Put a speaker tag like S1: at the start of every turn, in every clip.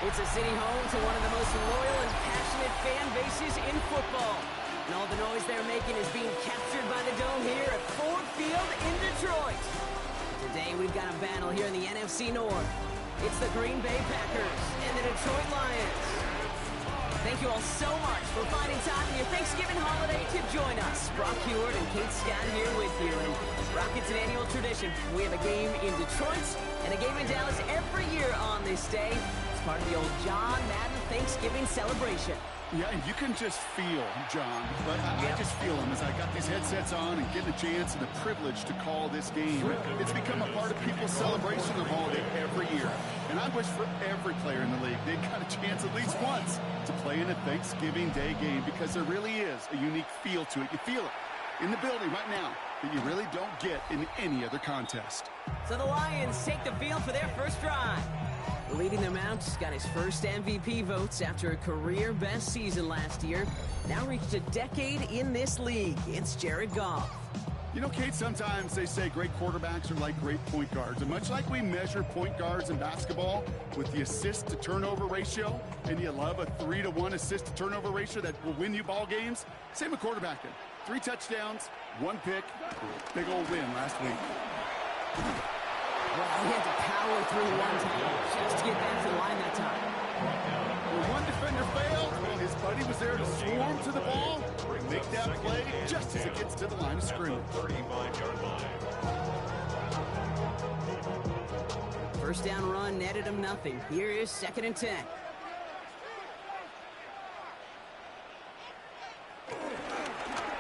S1: It's a city home to one of the most loyal and passionate fan bases in football. And all the noise they're making is being captured by the dome here at Ford Field in Detroit. Today we've got a battle here in the NFC North. It's the Green Bay Packers and the Detroit Lions. Thank you all so much for finding time in your Thanksgiving holiday to join us. Brock Hewitt and Kate Scott here with you. And Brock, it's an annual tradition. We have a game in Detroit and a game in Dallas every year on this day. It's part of the old John Madden Thanksgiving celebration.
S2: Yeah, and you can just feel, John, but I just feel him as I got these headsets on and getting a chance and the privilege to call this game. It's become a part of people's celebration of the holiday every year. And I wish for every player in the league they got a chance at least once to play in a Thanksgiving Day game, because there really is a unique feel to it. You feel it in the building right now that you really don't get in any other contest.
S1: So the Lions take the field for their first drive. Leading them out, got his first MVP votes after a career-best season last year. Now reached a decade in this league. It's Jared Goff.
S2: You know, Kate, sometimes they say great quarterbacks are like great point guards. And much like we measure point guards in basketball with the assist-to-turnover ratio, and you love a 3-to-1 assist-to-turnover ratio that will win you ball games, same with quarterbacking. 3 touchdowns, 1 pick, big old win last week.
S1: Well, he had to power through one time just to get back to the line that time.
S2: When one defender failed, his buddy was there to swarm to the ball, make that play just as it gets to the line of scrimmage.
S1: First down run netted him nothing. Here is 2nd and 10.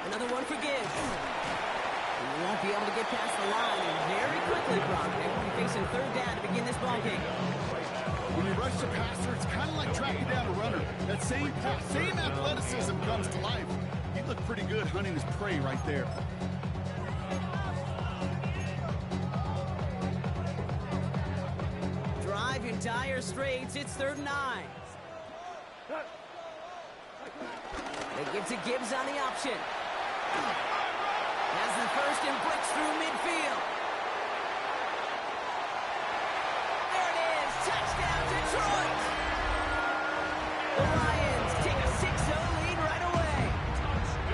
S1: Another one for Gibbs. He won't be able to get past the line, and very quickly, Brock, they will be facing 3rd down to begin this ball game.
S2: When you rush the passer, it's kind of like tracking down a runner. That same athleticism comes to life. He looked pretty good hunting his prey right there.
S1: Drive in dire straits. It's 3rd and 9. They give to Gibbs on the option. Has the first and breaks through midfield. There it is. Touchdown, Detroit. The Lions take a 6-0 lead right away.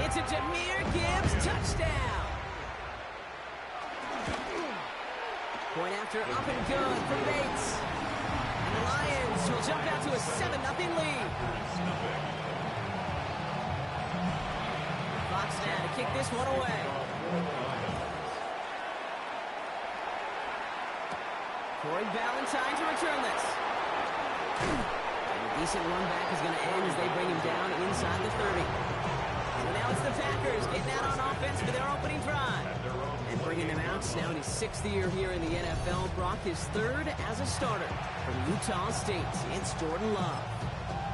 S1: It's a Jahmyr Gibbs touchdown. Point after up and good for Bates. And the Lions will jump out to a 7-0 lead. Fox now to kick this one away. Corey Ballantyne to return this. And a decent run back is going to end as they bring him down inside the 30. So now it's the Packers getting out on offense for their opening drive. And bringing them out now in his 6th year here in the NFL. Brock is 3rd as a starter from Utah State. It's Jordan Love.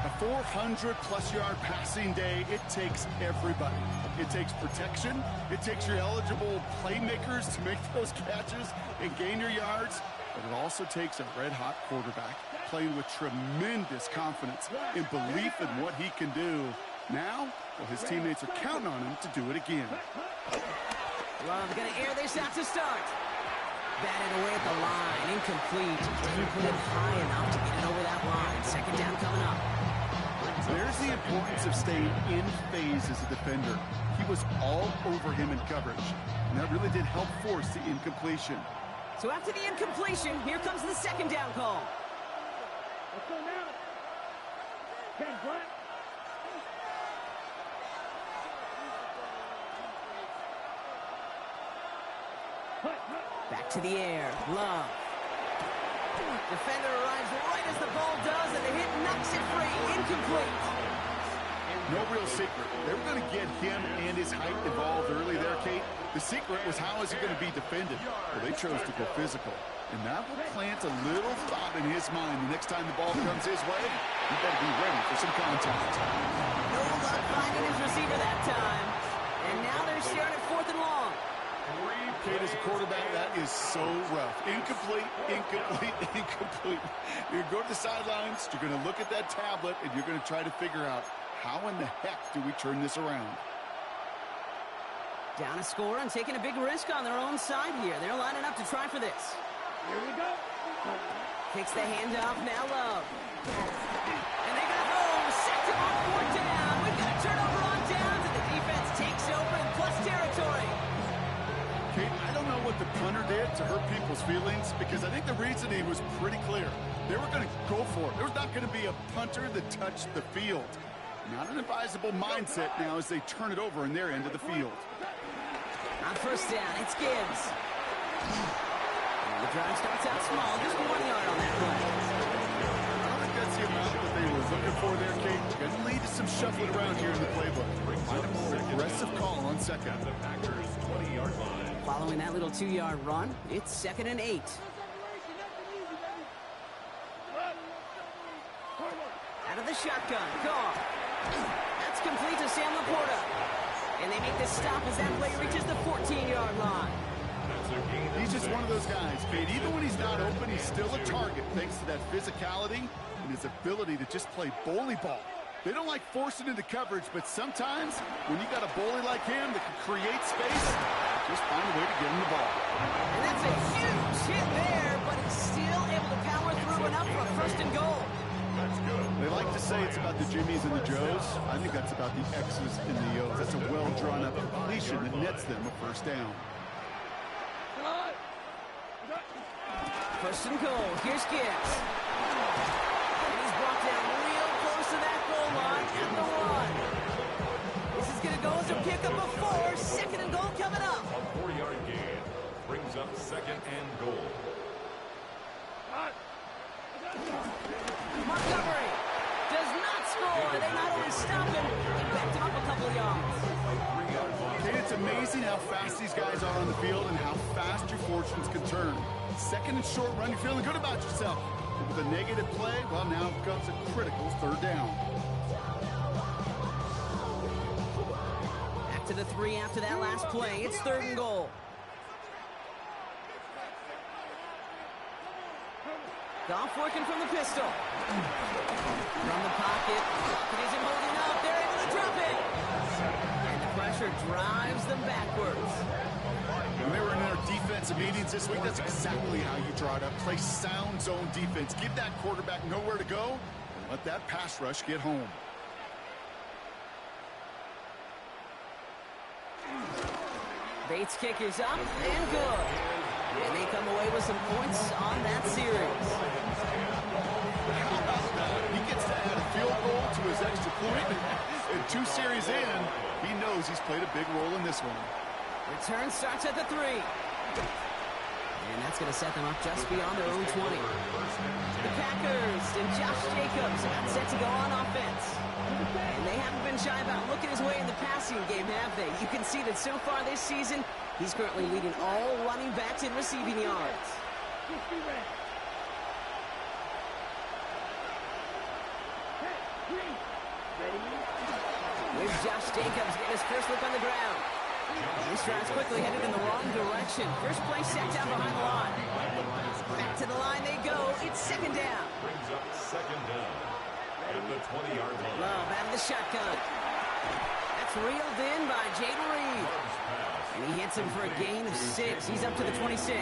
S2: A 400-plus yard passing day, it takes everybody. It takes protection. It takes your eligible playmakers to make those catches and gain your yards. But it also takes a red-hot quarterback playing with tremendous confidence and belief in what he can do. Now, well, his teammates are counting on him to do it again.
S1: Love going to air this out to start. Batted away at the line, incomplete. Didn't put it high enough to get it over that line. 2nd down coming up.
S2: There's the importance of staying in phase as a defender. He was all over him in coverage, and that really did help force the incompletion.
S1: So after the incompletion, here comes the 2nd down call.
S3: Let's go now. Ken Black.
S1: Back to the air. Love. Defender arrives right as the ball does, and the hit knocks it free. Incomplete.
S2: No real secret. They were going to get him and his height involved early there, Kate. The secret was how is he going to be defended? Well, they chose to go physical. And that will plant a little thought in his mind the next time the ball comes his way. He better be ready for some contact.
S1: No luck finding his receiver that time. And now they're staring at 4th and long.
S2: Kate, as a quarterback, that is so rough. Incomplete, incomplete, incomplete. You're going to go to the sidelines, you're going to look at that tablet, and you're going to try to figure out how in the heck do we turn this around.
S1: Down a score and taking a big risk on their own side here. They're lining up to try for this.
S3: Here we go.
S1: Kicks the handoff, now Love. And they got home, set him on 4th down. We've got a turnover on downs, and the defense takes over in plus territory.
S2: Kate, I don't know what the punter did to hurt people's feelings, because I think the reasoning was pretty clear. They were going to go for it. There's not going to be a punter that touched the field. Not an advisable mindset now as they turn it over in their end of the field.
S1: On 1st down, it's Gibbs. And the drive starts out small, just 1 yard on that play.
S2: I don't think that's the amount that they were looking for there, Kate. Going to lead to some shuffling around here in the playbook. Find a more aggressive call on 2nd.
S4: The Packers 20-yard line.
S1: Following that little 2-yard run, it's 2nd and 8. Out of the shotgun, Carr. That's complete to Sam Laporta. And they make the stop as that play reaches the 14-yard line.
S2: He's just one of those guys, Kate. Even when he's not open, he's still a target thanks to that physicality and his ability to just play bully ball. They don't like forcing into coverage, but sometimes when you got a bully like him that can create space, just find a way to get him the ball.
S1: And that's a huge hit there, but he's still able to power through enough for a 1st and goal.
S2: They like to say it's about the Jimmies and the Joes. I think that's about the X's and the O's. That's a well-drawn-up completion that nets them a 1st down.
S1: 1st and goal. Here's Gibbs. And he's brought down real close to that goal line at the 1. This is going to go as a pickup of 4. 2nd and goal coming up.
S4: A 40-yard gain brings up 2nd and goal.
S1: Montgomery does not score. They not only stop him, they backed him up a couple of yards.
S2: Okay, it's amazing how fast these guys are on the field and how fast your fortunes can turn. 2nd and short run, you're feeling good about yourself. But with a negative play, well, now comes a critical 3rd down.
S1: Back to the 3 after that last play. It's 3rd and goal. Goff working from the pistol. From the pocket. It isn't holding up. They're able to drop it. And the pressure drives them backwards.
S2: When they were in our defensive meetings this week, that's exactly how you draw it up. Play sound zone defense. Give that quarterback nowhere to go and let that pass rush get home.
S1: Bates' kick is up and good. And they come away with some points on that series.
S2: How about that? He gets to add a field goal to his extra point. And 2 series in, he knows he's played a big role in this one.
S1: Return starts at the 3. And that's going to set them up just beyond their own 20. The Packers and Josh Jacobs about set to go on offense. And they haven't been shy about looking his way in the passing game, have they? You can see that so far this season, he's currently leading all running backs in receiving yards. Here's Josh Jacobs getting his first look on the ground. This drive's quickly headed in the wrong direction. First play set down behind the line. Back to the line they go. It's 2nd down.
S4: Brings up 2nd down at the 20-yard line.
S1: Love out of the shotgun. That's reeled in by Jaden Reed. And he hits him for a gain of 6. He's up to the 26.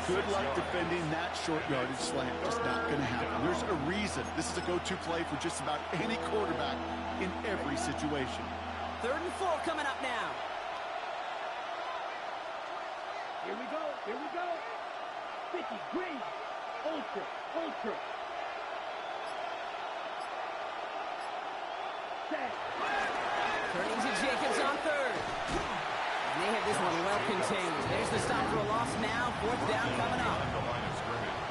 S2: Good luck defending that short yardage slant. Just not going to happen. There's a reason. This is a go-to play for just about any quarterback in every situation.
S1: 3rd and 4 coming up now.
S3: Here we go. Here we go. 50, green, ultra, ultra. Set.
S1: Turning to Jacobs on 3rd. And they have this one well contained. There's the stop for a loss now. 4th down coming up.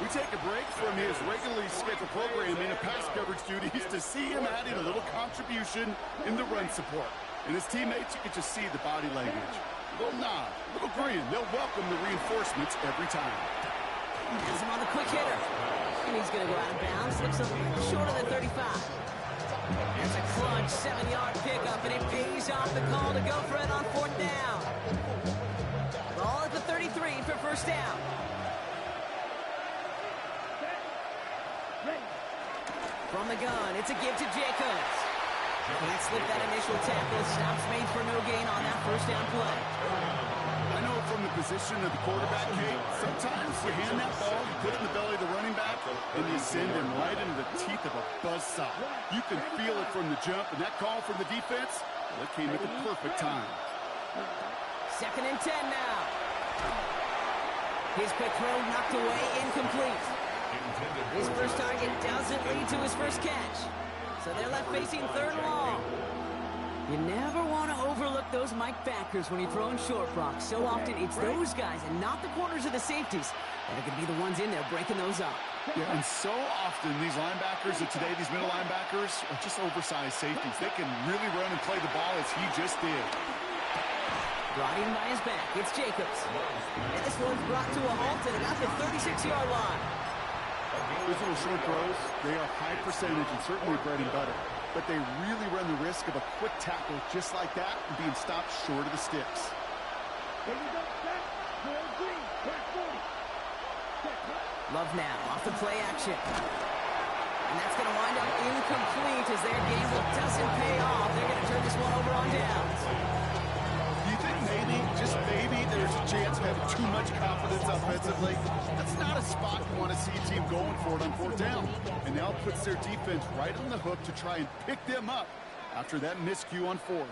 S2: We take a break from his regularly scheduled programming of pass coverage duties to see him adding a little contribution in the run support. And his teammates, you can just see the body language. A little nod, a little grin. They'll welcome the reinforcements every time.
S1: Has him on the quick hitter. And he's going to go out of bounds. Looks a little short of the 35. There's a clutch 7-yard pickup, and it pays off the call to go for it on 4th down. Ball at the 33 for 1st down. From the gun, it's a give to Jacobs. Can't slip that initial tackle. Stops made for no gain on that 1st down play.
S2: I know from the position of the quarterback, Kate, sometimes you send him right into the teeth of a buzzsaw. You can feel it from the jump, and that call from the defense, well, it came at the perfect time.
S1: 2nd and 10 now. His quick throw knocked away, incomplete. His first target doesn't lead to his first catch. So they're left facing 3rd and long. You never want to overlook those Mike backers when you're throwing short, Brock. So often it's those guys and not the corners or the safeties that are going to be the ones in there breaking those up.
S2: Yeah, and so often these linebackers of today, these middle linebackers, are just oversized safeties. They can really run and play the ball as he just did.
S1: Brought in by his back, it's Jacobs. And this one's brought to a halt at about the 36-yard line.
S2: Those little short throws, they are high percentage and certainly bread and butter. But they really run the risk of a quick tackle just like that and being stopped short of the sticks.
S1: Love now, off the play action. And that's going to wind up incomplete as their gamble doesn't pay off. They're going to turn this one over on downs.
S2: Do you think maybe, just maybe, there's a chance of having too much confidence offensively? That's not a spot you want to see a team going for it on 4th down. And now puts their defense right on the hook to try and pick them up after that miscue on 4th.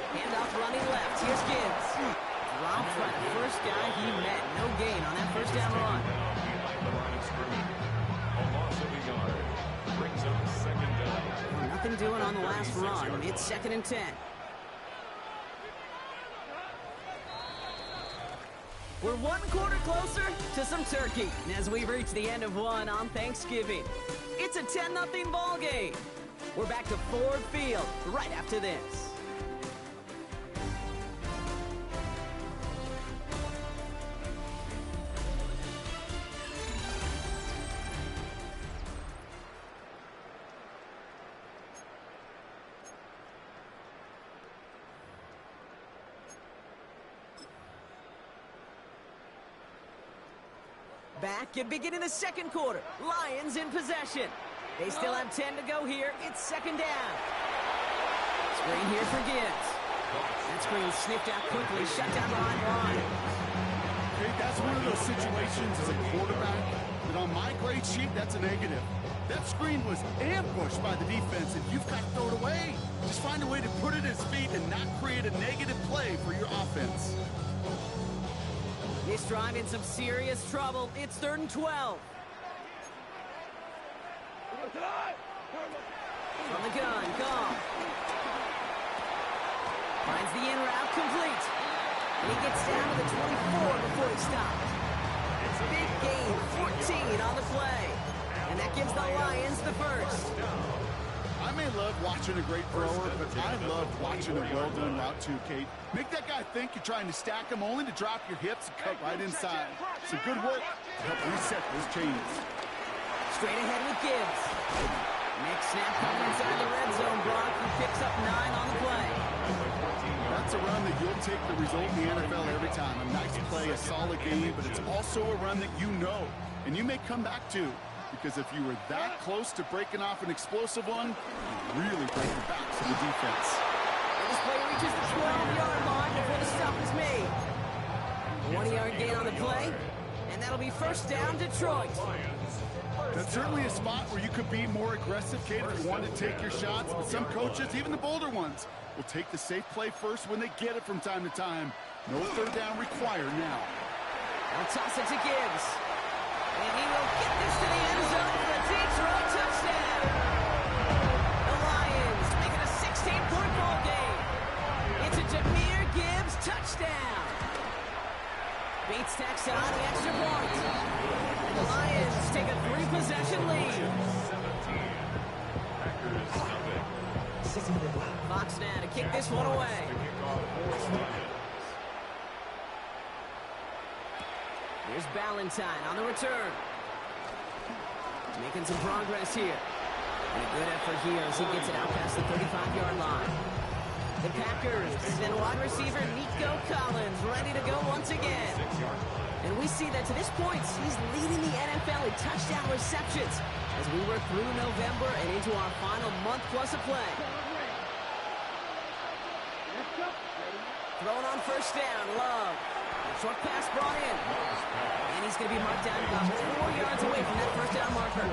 S1: Handoff running left. Here's Gibbs. Dropped by the first guy he met. No gain on that 1st down run. Nothing doing on the last run. It's 2nd and 10. We're 1 quarter closer to some turkey as we reach the end of one on Thanksgiving. It's a 10-0 ball game. We're back to Ford Field right after this. Back and beginning the 2nd quarter. Lions in possession. They still have 10 to go here. It's 2nd down. Screen here for Gibbs. That screen sniffed out quickly. Shut down behind line.
S2: Okay, that's one of those situations as a quarterback that on my grade sheet, that's a negative. That screen was ambushed by the defense, and you've got to throw it away. Just find a way to put it at his feet and not create a negative play for your offense.
S1: This drive in some serious trouble. It's 3rd and 12. From the gun, Gone. Finds the in route complete. And he gets down to the 24 before he stopped. It's a big gain, 14 on the play. And that gives the Lions the first.
S2: I may love watching a great thrower, but I love watching a well-done route too, Kate. Make that guy think you're trying to stack him only to drop your hips and cut right inside. Some good work to help reset those chains.
S1: Straight ahead with Gibbs. Next snap coming inside the red zone. Brock, who picks up 9 on the play.
S2: That's a run that you'll take the result in the NFL every time. A nice play, a solid game, but it's also a run that you know, and you may come back to. Because if you were that close to breaking off an explosive one, you really break the backs of the defense.
S1: And this play reaches the 12-yard line before the stop is made. A 1-yard gain on the play, and that'll be 1st down, Detroit.
S2: That's certainly a spot where you could be more aggressive, Kate, if you want to take your shots. But some coaches, even the bolder ones, will take the safe play first when they get it from time to time. No 3rd down required now.
S1: They'll toss it to Gibbs. And he will get this to the end zone for a Detroit touchdown. The Lions make it a 16-point ball game. It's a Jahmyr Gibbs touchdown. Bates tacks on the extra point. And the Lions take a 3-possession lead. Fox now to kick this one away. Here's Ballantyne on the return. Making some progress here. And a good effort here as he gets it out past the 35-yard line. The Packers and wide receiver Nico Collins ready to go once again. And we see that to this point, he's leading the NFL in touchdown receptions as we work through November and into our final month plus of play. Thrown on 1st down, Love. Short pass brought in. And he's going to be marked down about 4 yards away from that first down marker.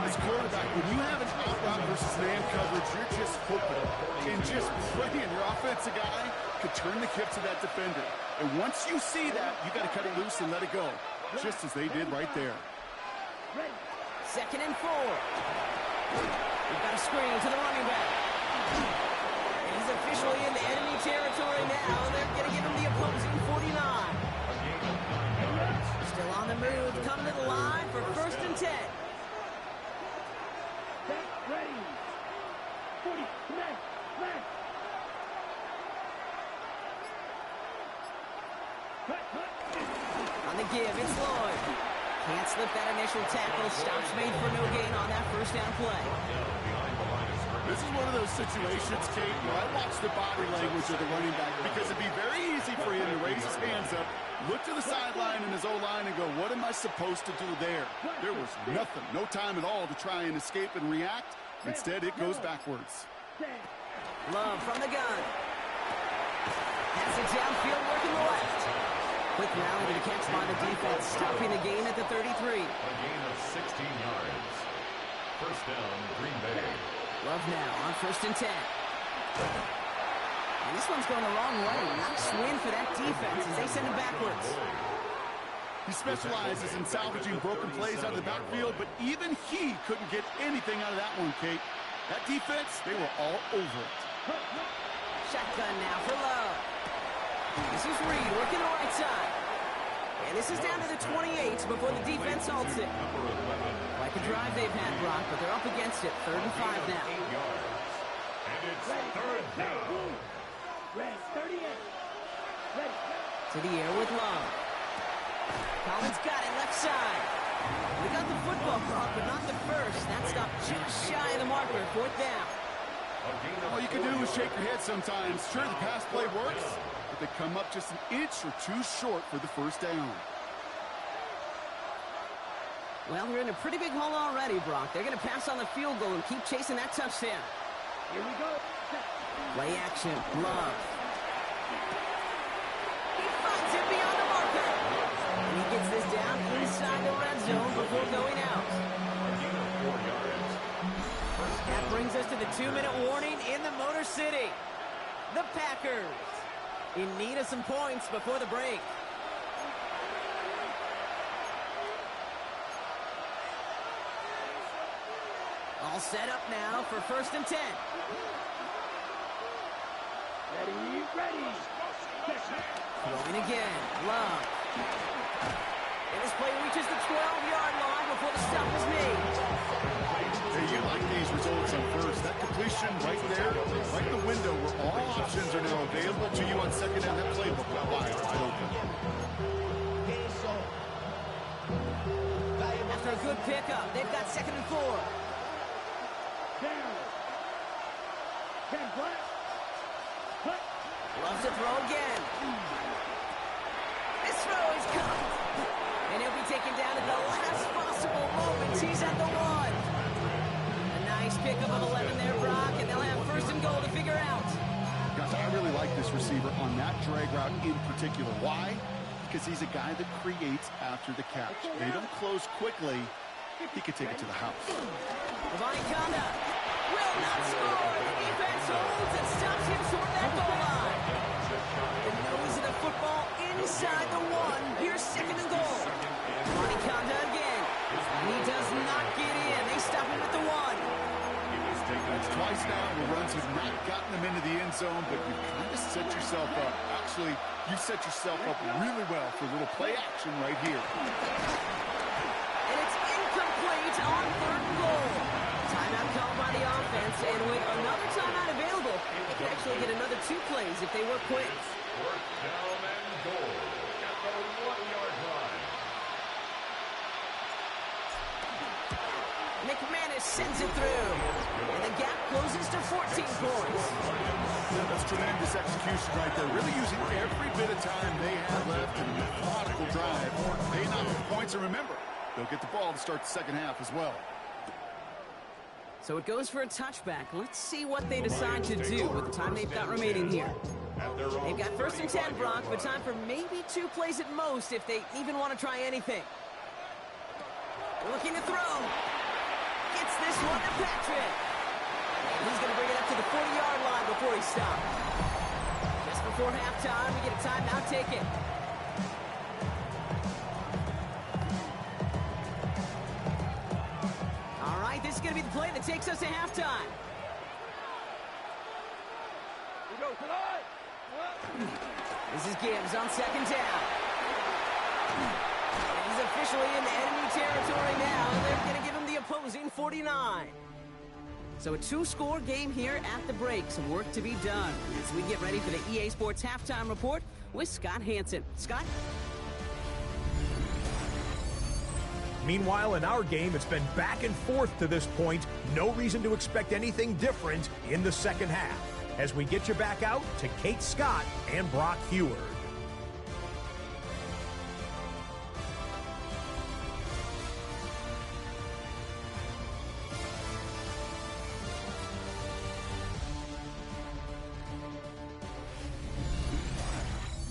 S2: As quarterback, when you have an out route versus man coverage, you're just hoping and just praying your offensive guy could turn the hip to that defender. And once you see that, you got to cut it loose and let it go, just as they did right there.
S1: 2nd and 4. We've got a screen to the running back. He's officially in the enemy territory now. They're going to give him the opposing 49. Still on the move, coming to the line for 1st and 10.
S3: Ready. 40, smash.
S1: On the give, it's Lloyd. Can't slip that initial tackle. Stops made for no gain on that first down play.
S2: This is one of those situations, Kate, where I watch the body language of the running back because it'd be very easy for him to raise his hands up, look to the sideline in his O-line and go, what am I supposed to do there? There was nothing, no time at all to try and escape and react. Instead, it goes backwards.
S1: Love from the gun. Pass it downfield, working the left. Quick rally to the catch by the defense, stopping the gain at the 33.
S4: A gain of 16 yards. First down, Green Bay.
S1: Love now on 1st and 10. And this one's going the wrong way. Nice win for that defense as they send it backwards.
S2: He specializes in salvaging broken plays out of the backfield, but even he couldn't get anything out of that one, Kate. That defense, they were all over it.
S1: Shotgun now for Love. This is Reed working the right side. And this is down to the 28 before the defense halts it. Like a drive they've had, Brock, but they're up against it. 3rd and 5 now.
S4: 8 yards. And it's 3rd down.
S3: Ready. 38. Ready.
S1: To the air with Love. Collins got it left side. We got the football, Brock, but not the first. That stopped just shy of the marker. 4th down.
S2: All you can do is shake your head sometimes. Sure, the pass play works, but they come up just an inch or two short for the first down.
S1: Well, they're in a pretty big hole already, Brock. They're going to pass on the field goal and keep chasing that touchdown.
S3: Here we go.
S1: Play action. Love. He finds it beyond the marker. And he gets this down inside the red zone before going out. That brings us to the 2-minute warning in the Motor City. The Packers in need of some points before the break. All set up now for 1st and 10.
S3: Ready.
S1: Throwing again. Love. And this play reaches the 12-yard line before the stop is made.
S2: Hey, you like these results on first. That completion right there, right the window where all options are now available to you on 2nd down. That playbook will wide open.
S1: After a good pickup, they've got 2nd and 4.
S3: Down. 10 black.
S1: Loves to throw again. This throw is caught. And he'll be taken down at the last possible moment. He's at the 1. A nice pickup of 11 there, Brock, and they'll have 1st and goal to figure out.
S2: Guys, I really like this receiver on that drag route in particular. Why? Because he's a guy that creates after the catch. They don't close quickly. He could take it to the house.
S1: Ravani Kanda will not score. The defense holds and stops him short that goal line. The nose of the football inside the 1. Here's 2nd and goal. Ravani Kanda again. And he does not get in. They stop him at the 1.
S2: That's twice now where runs have not gotten them into the end zone, but you kind of set yourself up. Actually, you set yourself up really well for a little play action right here.
S1: And it's incomplete on 3rd and goal. Timeout called by the offense, and with another timeout available, they can actually get another 2 plays if they work quick.
S4: 4th down and goal at the 1-yard line.
S1: McManus sends it through, and the gap closes to 14 points.
S2: That's tremendous execution right there. Really using every bit of time they have left in a methodical drive. Paying off the points, and remember, they'll get the ball to start the 2nd half as well.
S1: So it goes for a touchback. Let's see what they decide to do with the time they've got remaining here. They've got 1st and 10, Brock, but time for maybe 2 plays at most if they even want to try anything. Looking to throw. Gets this one to Patrick. And he's going to bring it up to the 40-yard line before he stops. Just before halftime, we get a timeout taken. All right, this is going to be the play that takes us to halftime. This is Gibbs on 2nd down. He's officially in the enemy territory now, and they're going to give him the opposing 49. So a 2-score game here at the break. Some work to be done as we get ready for the EA Sports Halftime Report with Scott Hansen. Scott?
S5: Meanwhile, in our game, it's been back and forth to this point. No reason to expect anything different in the second half. As we get you back out to Kate Scott and Brock Heward.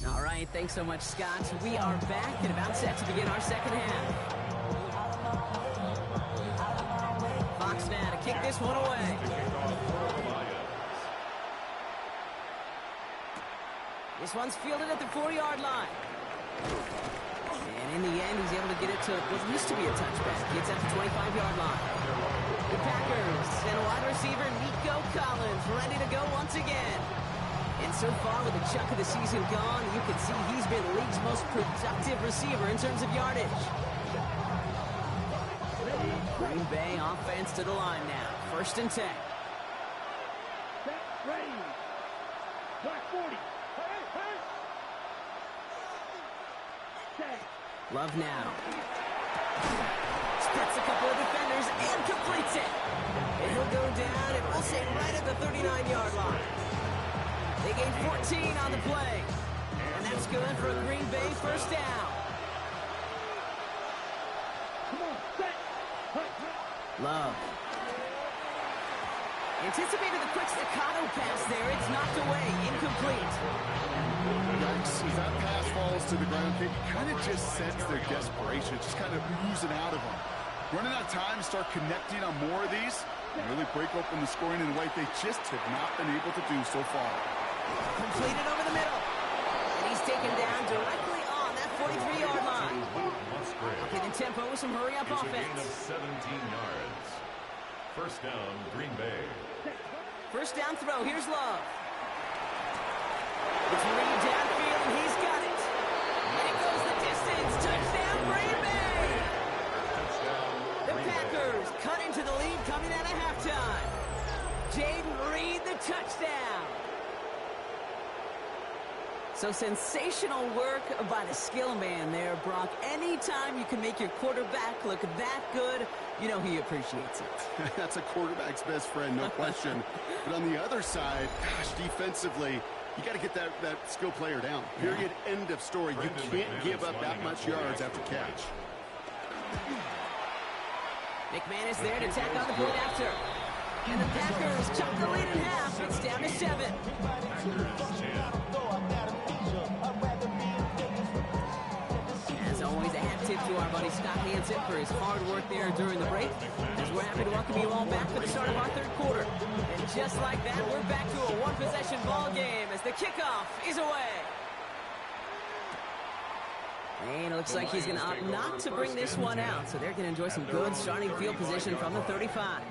S1: All right, thanks so much, Scott. We are back and about set to begin our second half. Fox now to kick this one away. This one's fielded at the 4-yard line. And in the end, he's able to get it to what used to be a touchback. Gets at the 25-yard line. The Packers and wide receiver Nico Collins ready to go once again. And so far, with a chunk of the season gone, you can see he's been the league's most productive receiver in terms of yardage. Green Bay offense to the line now. 1st and 10.
S3: Set, ready. Black 40.
S1: Love now. Splits a couple of defenders and completes it. And he'll go down, and we'll say right at the 39-yard line. They gain 14 on the play. And that's good for a Green Bay 1st down.
S3: Come on, set.
S1: Love. Anticipated the quick staccato pass there. It's knocked away. Incomplete.
S2: Yikes, as that pass falls to the ground, you kind of just sense their desperation, just kind of oozing out of them. Running out of time to start connecting on more of these and really break open the scoring in a way they just have not been able to do so far.
S1: Completed over the middle. And he's taken down directly on that 43-yard line. Okay, then tempo with some hurry-up offense.
S4: 17 yards. 1st down, Green Bay.
S1: 1st down throw. Here's Love. It's Reed downfield, and he's got it. And it goes the distance. Touchdown, Green Bay! The Packers cut into the lead coming out of halftime. Jaden Reed, the touchdown. So sensational work by the skill man there, Brock. Anytime you can make your quarterback look that good, you know he appreciates it.
S2: That's a quarterback's best friend, no question. But on the other side, gosh, defensively, you got to get that skill player down. Period. End of story. You can't give up that much yards after catch.
S1: McManus there to tack on the point after. And the Packers chop the lead in half. It's down to 7. As always, a hat tip to our buddy Scott Hansen for his hard work there during the break. As we're happy to welcome you all back for the start of our 3rd quarter. And just like that, we're back to a one-possession ball game as the kickoff is away. And it looks like he's going to opt not to bring this one out. So they're going to enjoy some good starting field position from the 35.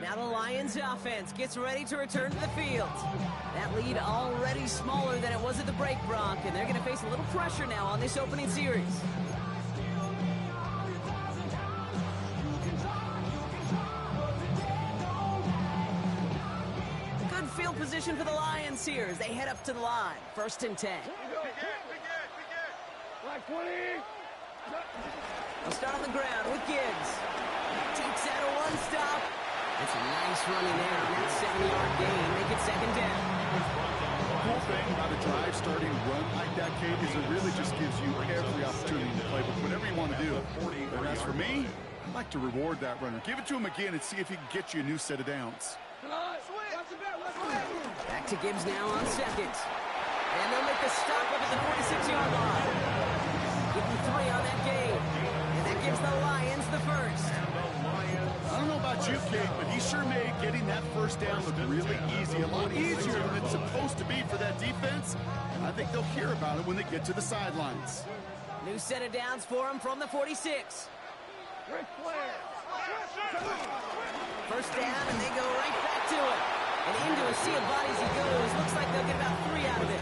S1: Now the Lions offense gets ready to return to the field. That lead already smaller than it was at the break, Brock, and they're going to face a little pressure now on this opening series. Good field position for the Lions here as they head up to the line. 1st and 10.
S3: Black 20.
S1: They'll start on the ground with Gibbs. Takes out a one-stop. It's a nice running there on that 7-yard gain. Make it 2nd down.
S2: The cool thing about a drive starting run like that, Kate, is it really just gives you every opportunity to play with whatever you want to do. And as for me, I'd like to reward that runner. Give it to him again and see if he can get you a new set of downs.
S1: Back to Gibbs now on second. And they'll make the stop up at the 46-yard line. Getting 3 on that game. And that gives the Lions the first.
S2: I don't know about you, Kate, but he sure made getting that first down look really easy. A lot easier than it's supposed to be for that defense. I think they'll hear about it when they get to the sidelines.
S1: New set of downs for him from the 46. First down, and they go right back to it. And into a sea of bodies he goes. Looks like they'll get about 3 out of it.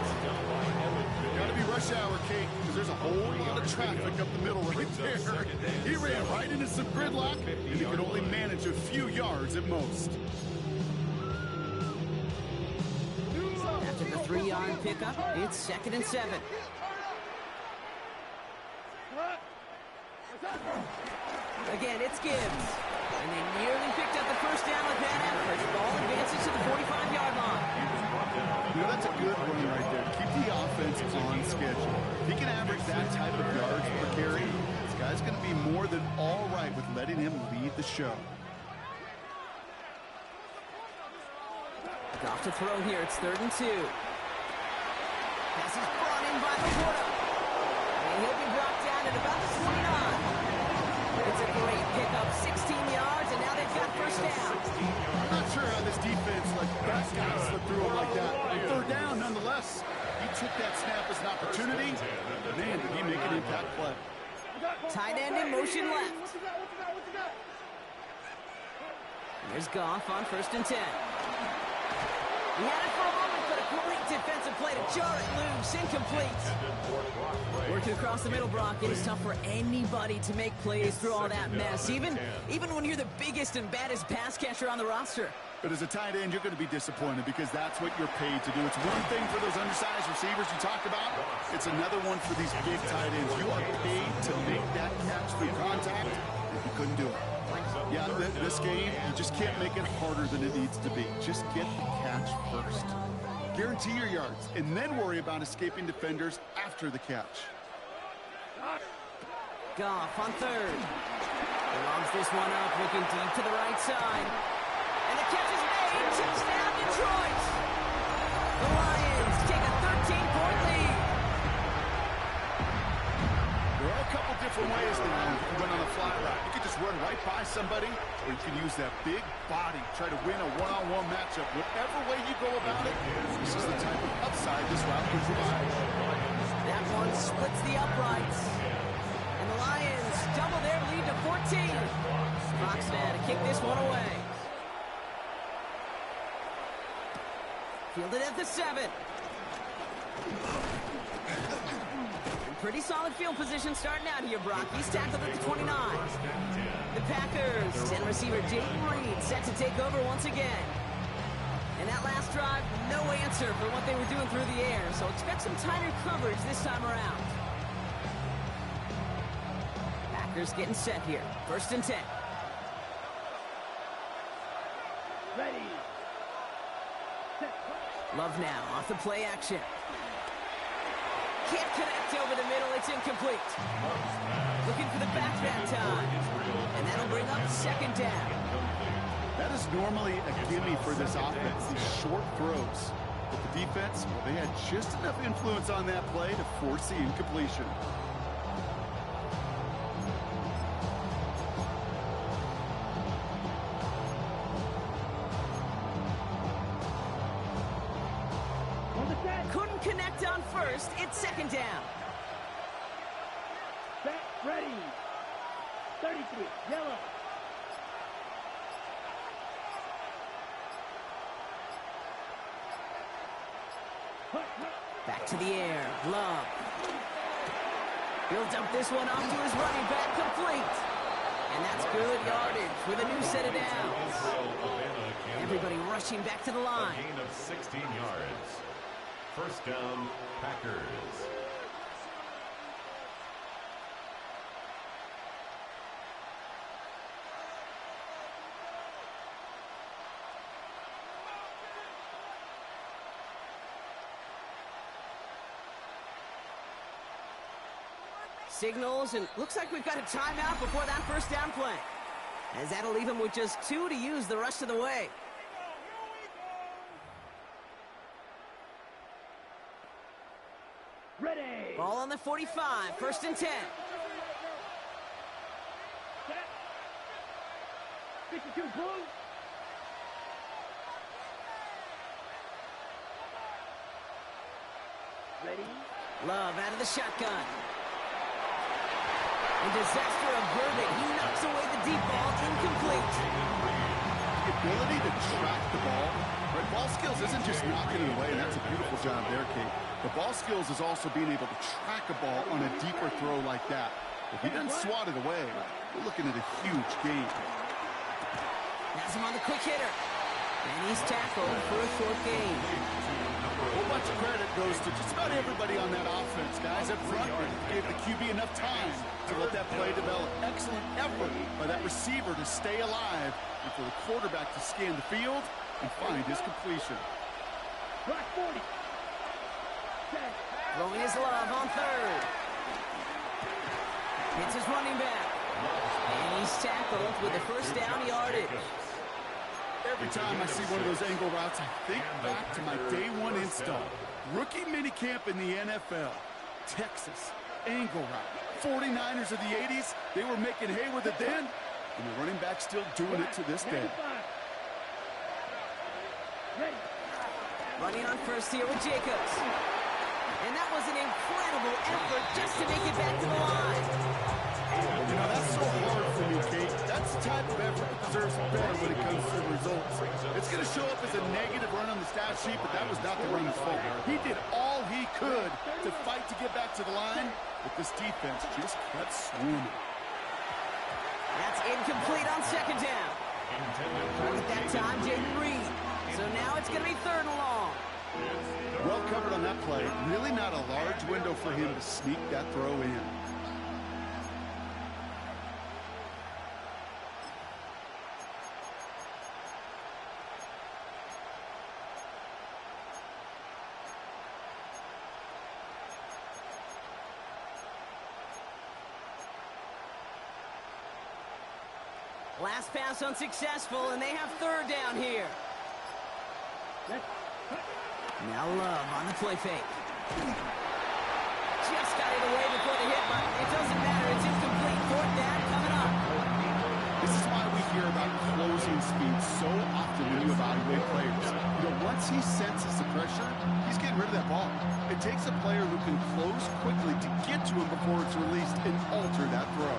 S2: Gotta be rush hour, Kate, because there's a whole lot of traffic up the middle right there. He ran right into some gridlock, and he could only manage a few yards at most.
S1: After the 3-yard pickup, it's 2nd and 7. Again, it's Gibbs. And they nearly picked up the first down with that effort. Ball advances to the 45-yard line.
S2: You know, that's a good run right there. Keep the offense on schedule. If he can average that type of yards per carry, this guy's going to be more than all right with letting him lead the show.
S1: Off to throw here. It's 3rd and 2. Pass is brought in by Laporta. And he'll be brought down at about the 29. It's a great pickup, 16 yards, and now they've got first down.
S2: I'm not sure how this defense let that guy slip through him like that. But 3rd down, nonetheless. He took that snap as an opportunity. Man, did he make an impact play.
S1: Tight end in motion left. There's Goff on 1st and 10. He had it for a moment, but a great defensive play to jar it loose, incomplete. Working across the middle, Brock, it is tough for anybody to make plays through all that mess, even when you're the biggest and baddest pass catcher on the roster.
S2: But as a tight end, you're going to be disappointed because that's what you're paid to do. It's one thing for those undersized receivers you talk about. It's another one for these big tight ends. You are paid to make that catch through contact, and you couldn't do it. Yeah, this game, you just can't make it harder than it needs to be. Just get the catch first. Guarantee your yards, and then worry about escaping defenders after the catch.
S1: Goff on 3rd. He lobs this one up, looking deep to the right side. And the catch is made. Touchdown, Detroit. The Lions take a 13-point lead.
S2: There are a couple different ways now to run on a fly route. You can just run right by somebody, or you can use that big body, try to win a one-on-one matchup. Whatever way you go about it, this is the type of upside this route can provide.
S1: That one splits the uprights. And the Lions double their lead to 14. Foxman to kick this one away. Fielded at the 7. Pretty solid field position starting out here, Brock. He's tackled at the 29. The Packers and receiver Jayden Reed set to take over once again. And that last drive, no answer for what they were doing through the air, so expect some tighter coverage this time around. Packers getting set here. 1st and 10.
S3: Ready.
S1: Love now off the play action. Can't connect over the middle. It's incomplete. Looking for the back that time. And that'll bring up 2nd down.
S2: That is normally a gimme for this offense, these short throws. But the defense, well, they had just enough influence on that play to force the incompletion.
S1: Couldn't connect on 1st. It's 2nd down.
S3: Set, ready. 33, yellow.
S1: Back to the air. Love. He'll dump this one off to his running back, complete. And that's good yardage with a new set of downs. Everybody rushing back to the line.
S4: A gain of 16 yards. First down, Packers.
S1: Signals, and looks like we've got a timeout before that first down play. as that'll leave him with just 2 to use the rest of the way.
S3: Ready.
S1: Ball on the 45, 1st and 10.
S3: Set. 52 blue. Ready.
S1: Love out of the shotgun. And disaster averted. He knocks away the deep ball, incomplete.
S2: The ability to track the ball. Right? Ball skills isn't just knocking it away, and that's a beautiful job there, Kate. The ball skills is also being able to track a ball on a deeper throw like that. If he doesn't swat it away, we're looking at a huge gain.
S1: Has him on the quick hitter. And he's tackled for a 4th gain.
S2: A whole bunch of credit goes to just about everybody on that offense. Guys up front gave the QB enough time to let that play develop. Excellent effort by that receiver to stay alive and for the quarterback to scan the field and find his completion.
S3: Block 40. Set.
S1: Throwing his Love on 3rd. Hits his running back. And he's tackled with the 1st down yardage.
S2: Every time I see one of those angle routes, I think back to my day 1 install. Rookie minicamp in the NFL. Texas, angle route. 49ers of the 80s, they were making hay with it then, and the running back still doing it to this day.
S3: Ready.
S1: Running on 1st here with Jacobs. And that was an incredible effort just to make it back to the line.
S2: You know, that's so hard for me, Kate. That's the type of effort that deserves better when it comes to the results. It's going to show up as a negative run on the stat sheet, but that was not the runner's fault. He did all he could to fight to get back to the line, but this defense just kept swarming.
S1: That's incomplete on 2nd down. At that time, Jaden Reed. So now it's going to be 3rd and long.
S2: Well covered on that play. Really not a large window for him to sneak that throw in.
S1: Last pass unsuccessful, and they have 3rd down here. Now Love on the play fake. Just got it away before the hit, but it doesn't matter. It's incomplete. 4th down coming up.
S2: This is why we hear about closing speed so often when you evaluate players. You know, once he senses the pressure, he's getting rid of that ball. It takes a player who can close quickly to get to him before it's released and alter that throw.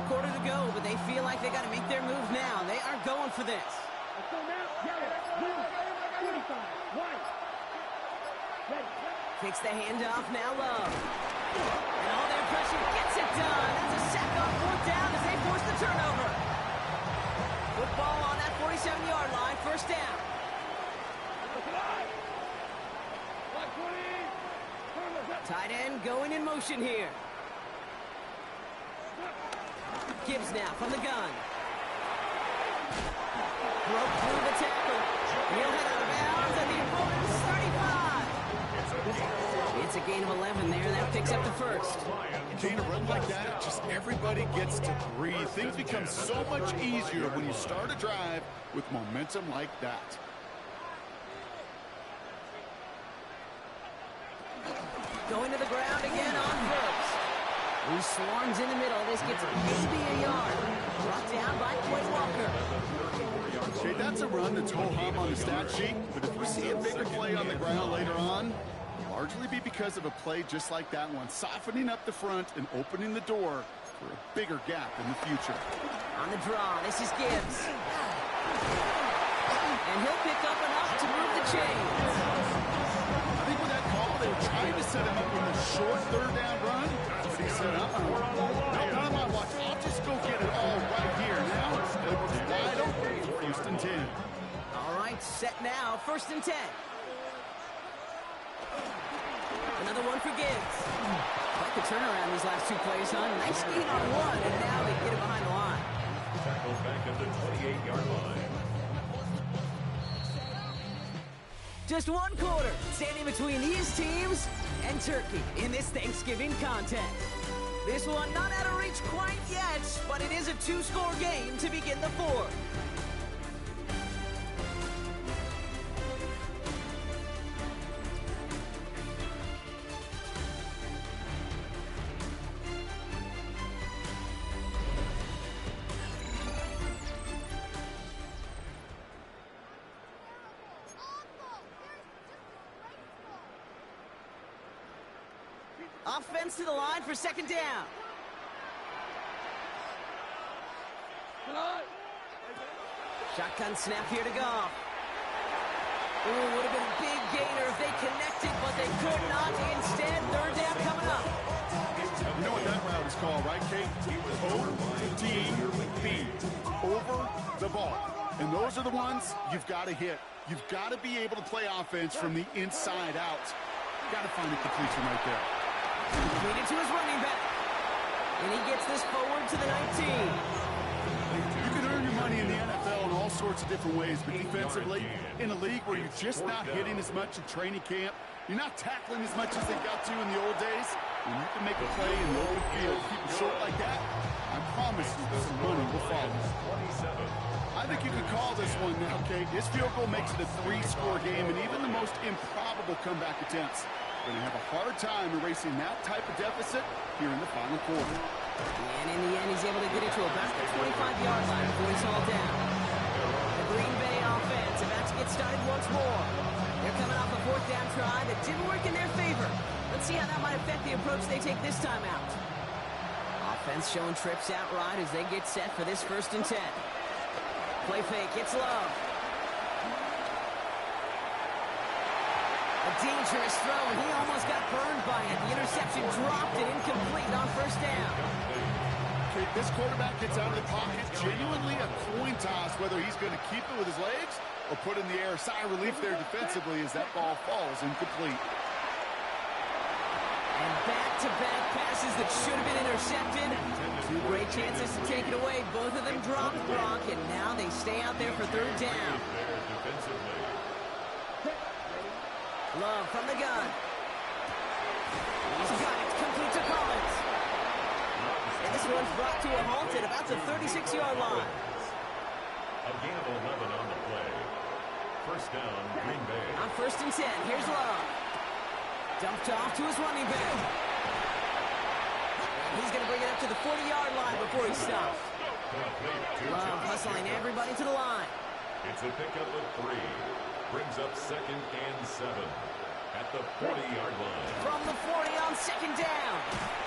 S1: Quarter to go, but they feel like they got to make their move now. They are going for this.
S3: Let's go now. Yellow. Blue. 45. White. Ready.
S1: Takes the handoff. Now Love. And all their pressure gets it done. That's a sack on 4th down as they force the turnover. Football on that 47-yard line. 1st down. Tight end going in motion here. Gibbs now from the gun. Broke through the tackle. He'll head out of bounds at the opponent's 35. It's a gain of 11 there. That picks up the 1st.
S2: Gain a run like that, just everybody gets to breathe. Things become so much easier when you start a drive with momentum like that.
S1: Going to the ground again on Brooks. He swarms in the middle. This gets maybe a yard. Brought down by Quay Walker.
S2: Okay, that's a run that's ho-hum on the stat sheet, but if we see a bigger play on the ground later on, it'll largely be because of a play just like that one, softening up the front and opening the door for a bigger gap in the future.
S1: On the draw, this is Gibbs. And he'll pick up enough to move the chains.
S2: I think with that call, they were trying to set him up with a short 3rd down run, but he said, not on my watch. I'll just go get it all right here. Now it's wide open for 1st and 10.
S1: All right, set now, 1st and 10. Another one for Gibbs. Quite the turnaround these last 2 plays, huh? Nice gain on 1, and now they get it behind the line.
S4: Tackle back at the 28-yard line.
S1: Just one quarter, standing between these teams and Turkey in this Thanksgiving contest. This one not out of reach quite yet, but it is a two-score game to begin the fourth. Offense to the line for second down. Shotgun snap here to Goff. Ooh, would have been a big gainer if they connected, but they could not. Instead, third down coming up.
S2: You know what that route is called, right, Kate? ODB. Over the ball. And those are the ones you've got to hit. You've got to be able to play offense from the inside out. Got to find a completion right there.
S1: Completed to his running back. And he gets this forward to the 19.
S2: You can earn your money in the NFL in all sorts of different ways, but defensively, in a league where you're just not hitting as much in training camp, you're not tackling as much as they got to in the old days, when you can make a play in the open field, keep it short like that, I promise you some money will follow. I think you could call this one now, Kate. This field goal makes it a three-score game, and even the most improbable comeback attempts are going to have a hard time erasing that type of deficit here in the final quarter.
S1: And in the end, he's able to get it to about the 25-yard line before he's all down. The Green Bay offense about to get started once more. They're coming off a fourth down try that didn't work in their favor. Let's see how that might affect the approach they take this time out. Offense showing trips out right as they get set for this 1st and 10. Play fake, it's Love. A dangerous throw, and he almost got burned by it. The interception dropped and incomplete on 1st down.
S2: Okay, this quarterback gets out of the pocket, genuinely a coin toss, whether he's going to keep it with his legs or put in the air. Sigh of relief there defensively as that ball falls incomplete.
S1: And back-to-back passes that should have been intercepted. Two great chances to take it away. Both of them dropped, Brock, and now they stay out there for 3rd down. Love from the gun. He's got it. Complete to Collins. And this one's brought to a halt at about the 36-yard line.
S4: A gain of 11 on the play. 1st down, Green Bay.
S1: On 1st and 10, here's Love. Dumped off to his running back. And he's going to bring it up to the 40-yard line before he stops. Love hustling everybody to the line.
S4: It's a pickup of 3. Brings up 2nd and 7 at the 40-yard line.
S1: From the 40 on 2nd down.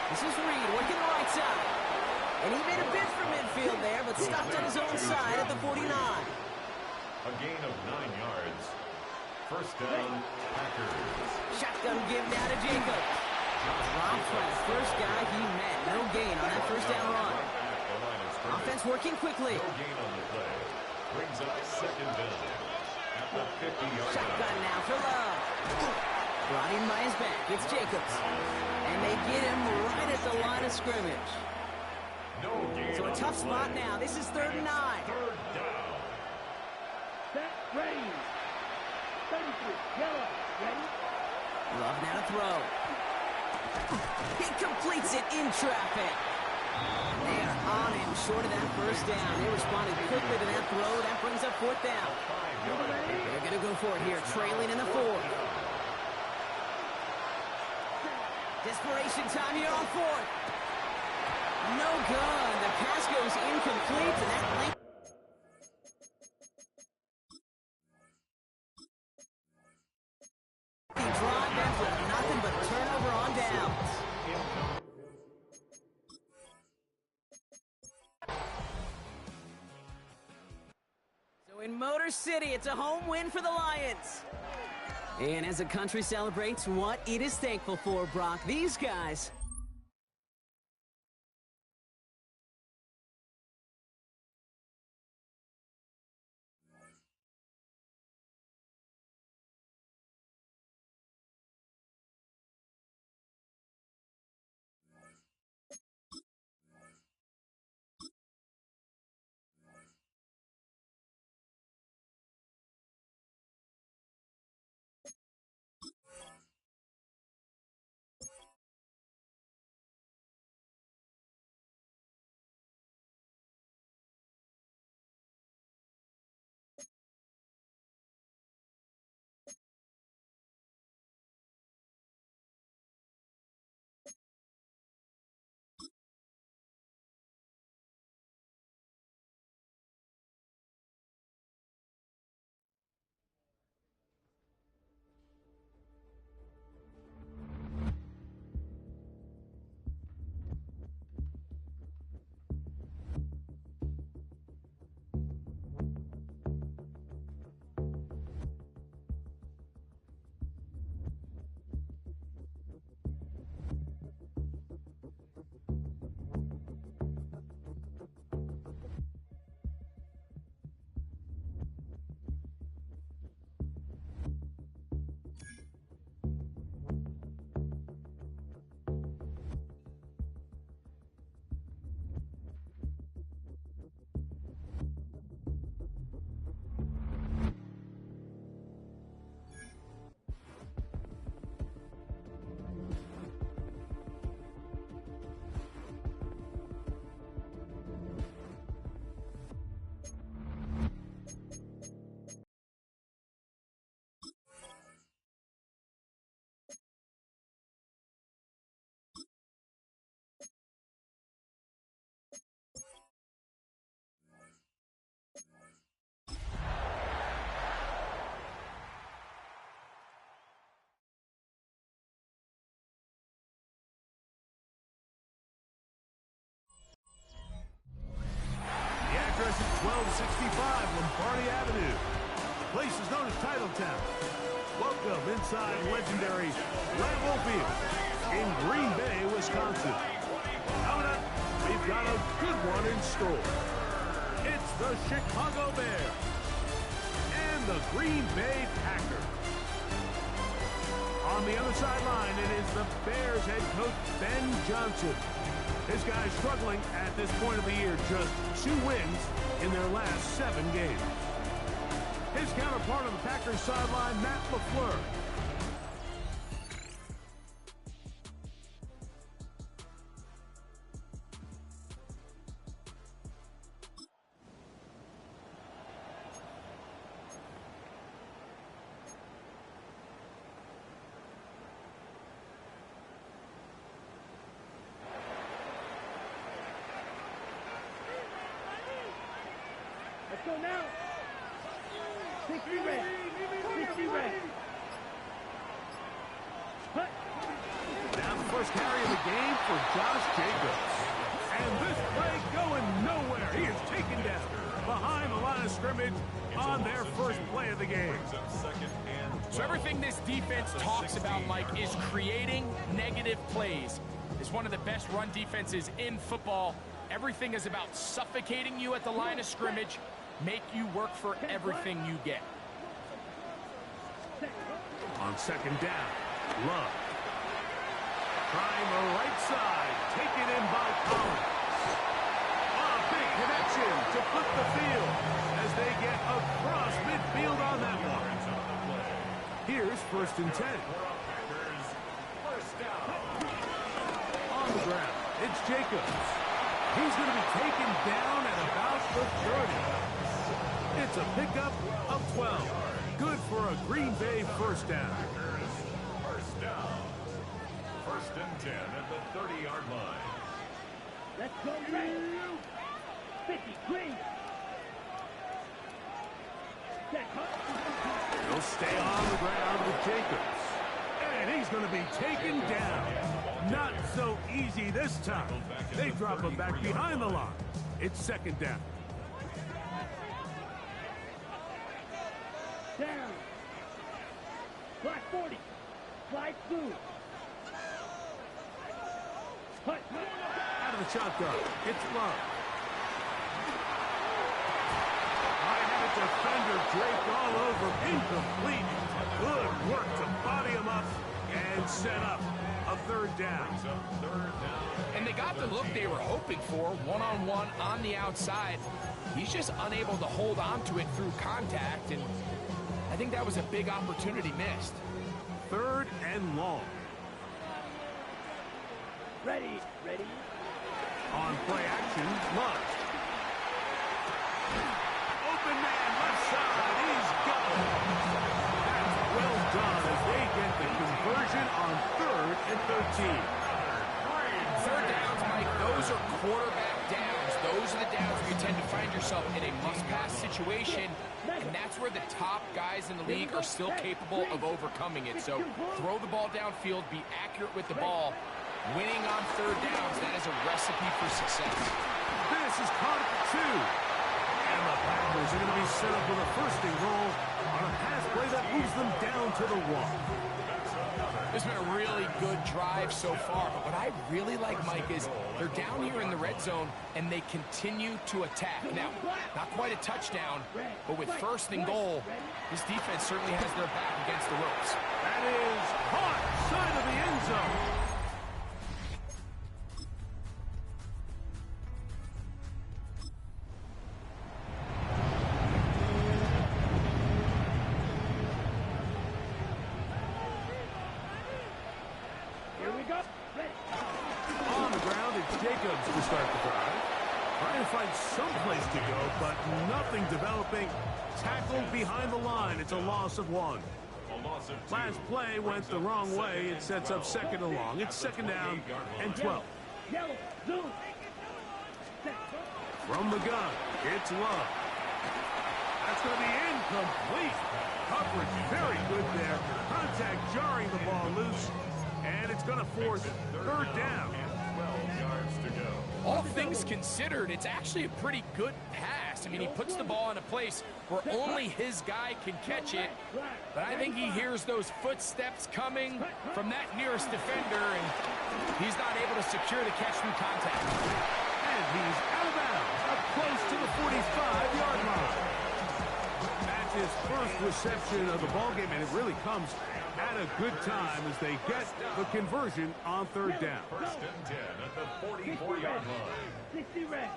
S1: This is Reed working the right side. And he made a bid for midfield there, but stopped on his own side at the 49.
S4: A gain of 9 yards. 1st down, Packers.
S1: Shotgun give now to Jacobs. Dropped by the first guy he met. No gain on that 1st down run. Offense working quickly.
S4: No gain on the play. Brings up 2nd down at the 50-yard line.
S1: Shotgun now for Love. Brought in by his back. It's Jacobs. And they get him right at the line of scrimmage.
S4: No gain.
S1: So a tough spot now. This is 3rd and 9.
S4: 3rd down.
S3: Set, ready. 33, yellow, ready.
S1: Love now to throw. He completes it in traffic. They are on him short of that 1st down. They responded quickly to that throw. That brings up 4th down. They're going to go for it here, trailing in the 4th. Desperation time here on 4th. No good. The pass goes incomplete, and that length. The drive ends with nothing but turnover on downs. So in Motor City, it's a home win for the Lions. And as the country celebrates what it is thankful for, Brock, these guys
S6: address is 1265 Lombardi Avenue. The place is known as Titletown. Welcome inside legendary Lambeau Field in Green Bay, Wisconsin. Coming up, we've got a good one in store. It's the Chicago Bears and the Green Bay Packers. On the other sideline, it is the Bears head coach, Ben Johnson. His guys struggling at this point of the year, just 2 wins in their last 7 games. His counterpart on the Packers sideline, Matt LaFleur.
S3: Let's go now. 60 red. 60 red.
S6: Now the first carry of the game for Josh Jacobs. And this play going nowhere. He is taken down behind the line of scrimmage on their first play of the game.
S7: So everything this defense talks about, Mike, is creating negative plays. It's one of the best run defenses in football. Everything is about suffocating you at the line of scrimmage, make you work for everything you get.
S6: On second down, Love. Trying the right side, taken in by Collins. A big connection to flip the field as they get across midfield on that one. Here's 1st and 10. On the ground, it's Jacobs. He's going to be taken down at about the 30. It's a pickup of 12. Good for a Green Bay first down.
S4: First down. 1st and 10 at the 30-yard line.
S3: Let's go red. 50 green.
S6: He'll stay on the ground with Jacobs. And he's going to be taken down. Not so easy this time. They drop him back behind the line. It's 2nd down.
S3: Down. Black 40. Slide through. Cut.
S6: Out of the shotgun. It's Love. High-headed defender draped all over. Incomplete. Good work to body him up and set up a 3rd down.
S7: And they got the look they were hoping for, one-on-one on the outside. He's just unable to hold on to it through contact, and I think that was a big opportunity missed.
S6: 3rd and long.
S3: Ready. Ready.
S6: On play action, Love. Open man, left side, he's got it. That's well done as they get the conversion on 3rd and 13.
S7: 3rd downs, Mike, those are quarterback downs. Those are the downs where you tend to find yourself in a must-pass situation, and that's where the top guys in the league are still capable of overcoming it. So throw the ball downfield, be accurate with the ball. Winning on 3rd downs, that is a recipe for success.
S6: This is caught at 2. And the Packers are going to be set up with a 1st and goal on a pass play that moves them down to the 1.
S7: It's been a really good drive so far, but what I really like, Mike, is they're down here in the red zone, and they continue to attack. Now, not quite a touchdown, but with 1st and goal, this defense certainly has their back against the ropes.
S6: That is caught side of the end zone. Jacobs to start the drive. Trying to find some place to go, but nothing developing. Tackled behind the line. It's a loss of 1. Last play went the wrong way. It sets up 2nd and long. It's 2nd down and 12. From the gun, it's Love. That's going to be incomplete. Coverage very good there. Contact jarring the ball loose. And it's going to force 3rd down.
S4: 12 yards to go.
S7: All things considered, it's actually a pretty good pass. I mean, he puts the ball in a place where only his guy can catch it. But I think he hears those footsteps coming from that nearest defender, and he's not able to secure the catch through contact.
S6: And he's out of bounds, up close to the 45-yard line. That's his first reception of the ballgame, and it really comes at a good time as they get the conversion on third down.
S4: First and 10 at the 44-yard line.
S3: 60 red.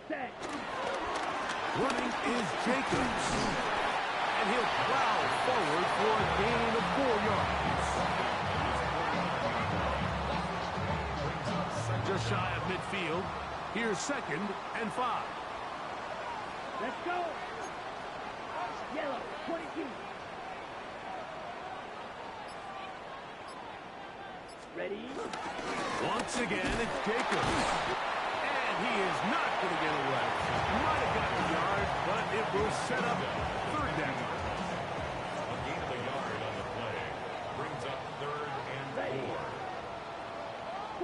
S3: Set.
S6: Running is Jacobs. And he'll plow forward for a gain of 4 yards. Just shy of midfield. Here's 2nd and 5.
S3: Let's go. Yellow, 22. Ready?
S6: Once again, it's Jacobs. And he is not going to get away. Might have gotten a yard, but it will set up third down.
S4: A gain of a yard on the play. Brings up 3rd and 4.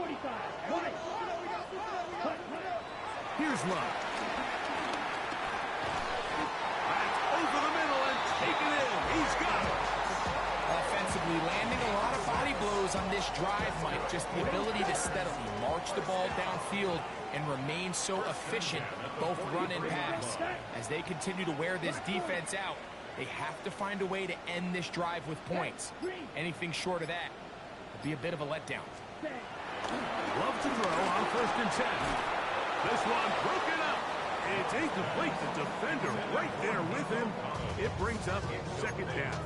S3: 45. Right. Cut.
S6: Here's Love. Back over the middle and taken in. He's got it.
S7: Offensively, landing a lot of body blows on this drive, Mike. Just the ability to steadily march the ball downfield and remain so efficient, both run and pass. As they continue to wear this defense out, they have to find a way to end this drive with points. Anything short of that would be a bit of a letdown.
S6: Love to throw on 1st and 10. This one broken up. It's incomplete. The defender right there with him. It brings up 2nd down.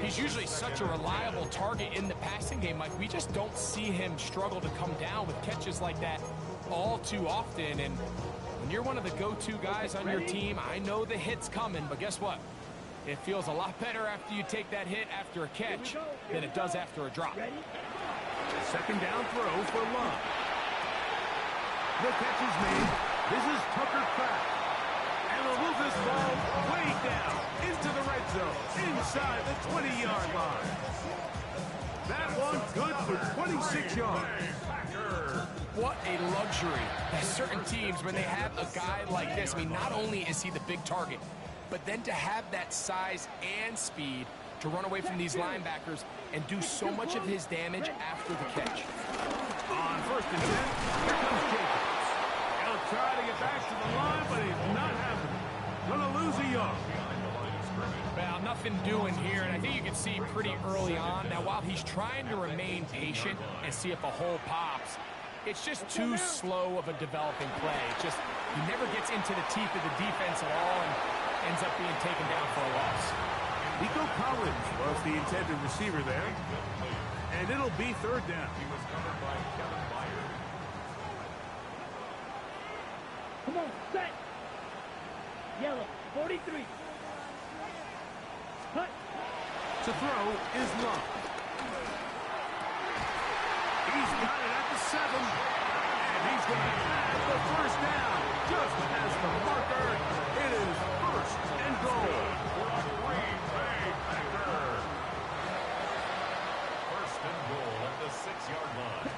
S7: He's usually such a reliable target in the passing game, Mike. We just don't see him struggle to come down with catches like that all too often. And when you're one of the go-to guys on your team, I know the hit's coming, but guess what? It feels a lot better after you take that hit after a catch than it does after a drop.
S6: 2nd down throw for Love. The catch is made. This is Tucker Kraft. And they'll move this ball way down into the red zone, inside the 20-yard line. That one good for 26 yards.
S7: What a luxury that certain teams, when they have a guy like this, I mean, not only is he the big target, but then to have that size and speed to run away from these linebackers and do so much of his damage after the catch.
S6: On 1st and 10, here comes Jacobs. He'll try to get back to the line, but he's not having it. Gonna lose a yard.
S7: Well, nothing doing here, and I think you can see pretty early on. Now, while he's trying to remain patient and see if a hole pops, it's just too slow of a developing play. It's just, he never gets into the teeth of the defense at all and ends up being taken down for a loss.
S6: Nico Collins was the intended receiver there. And it'll be 3rd down.
S4: He was covered by Kevin Byard.
S3: Come on, set. Yellow, 43. Cut.
S6: To throw is Love. He's got it at the 7. And he's going to have the 1st down. Just as the marker, it is 1st and goal.
S4: For a Green Bay Packer. 1st and goal at the 6-yard line.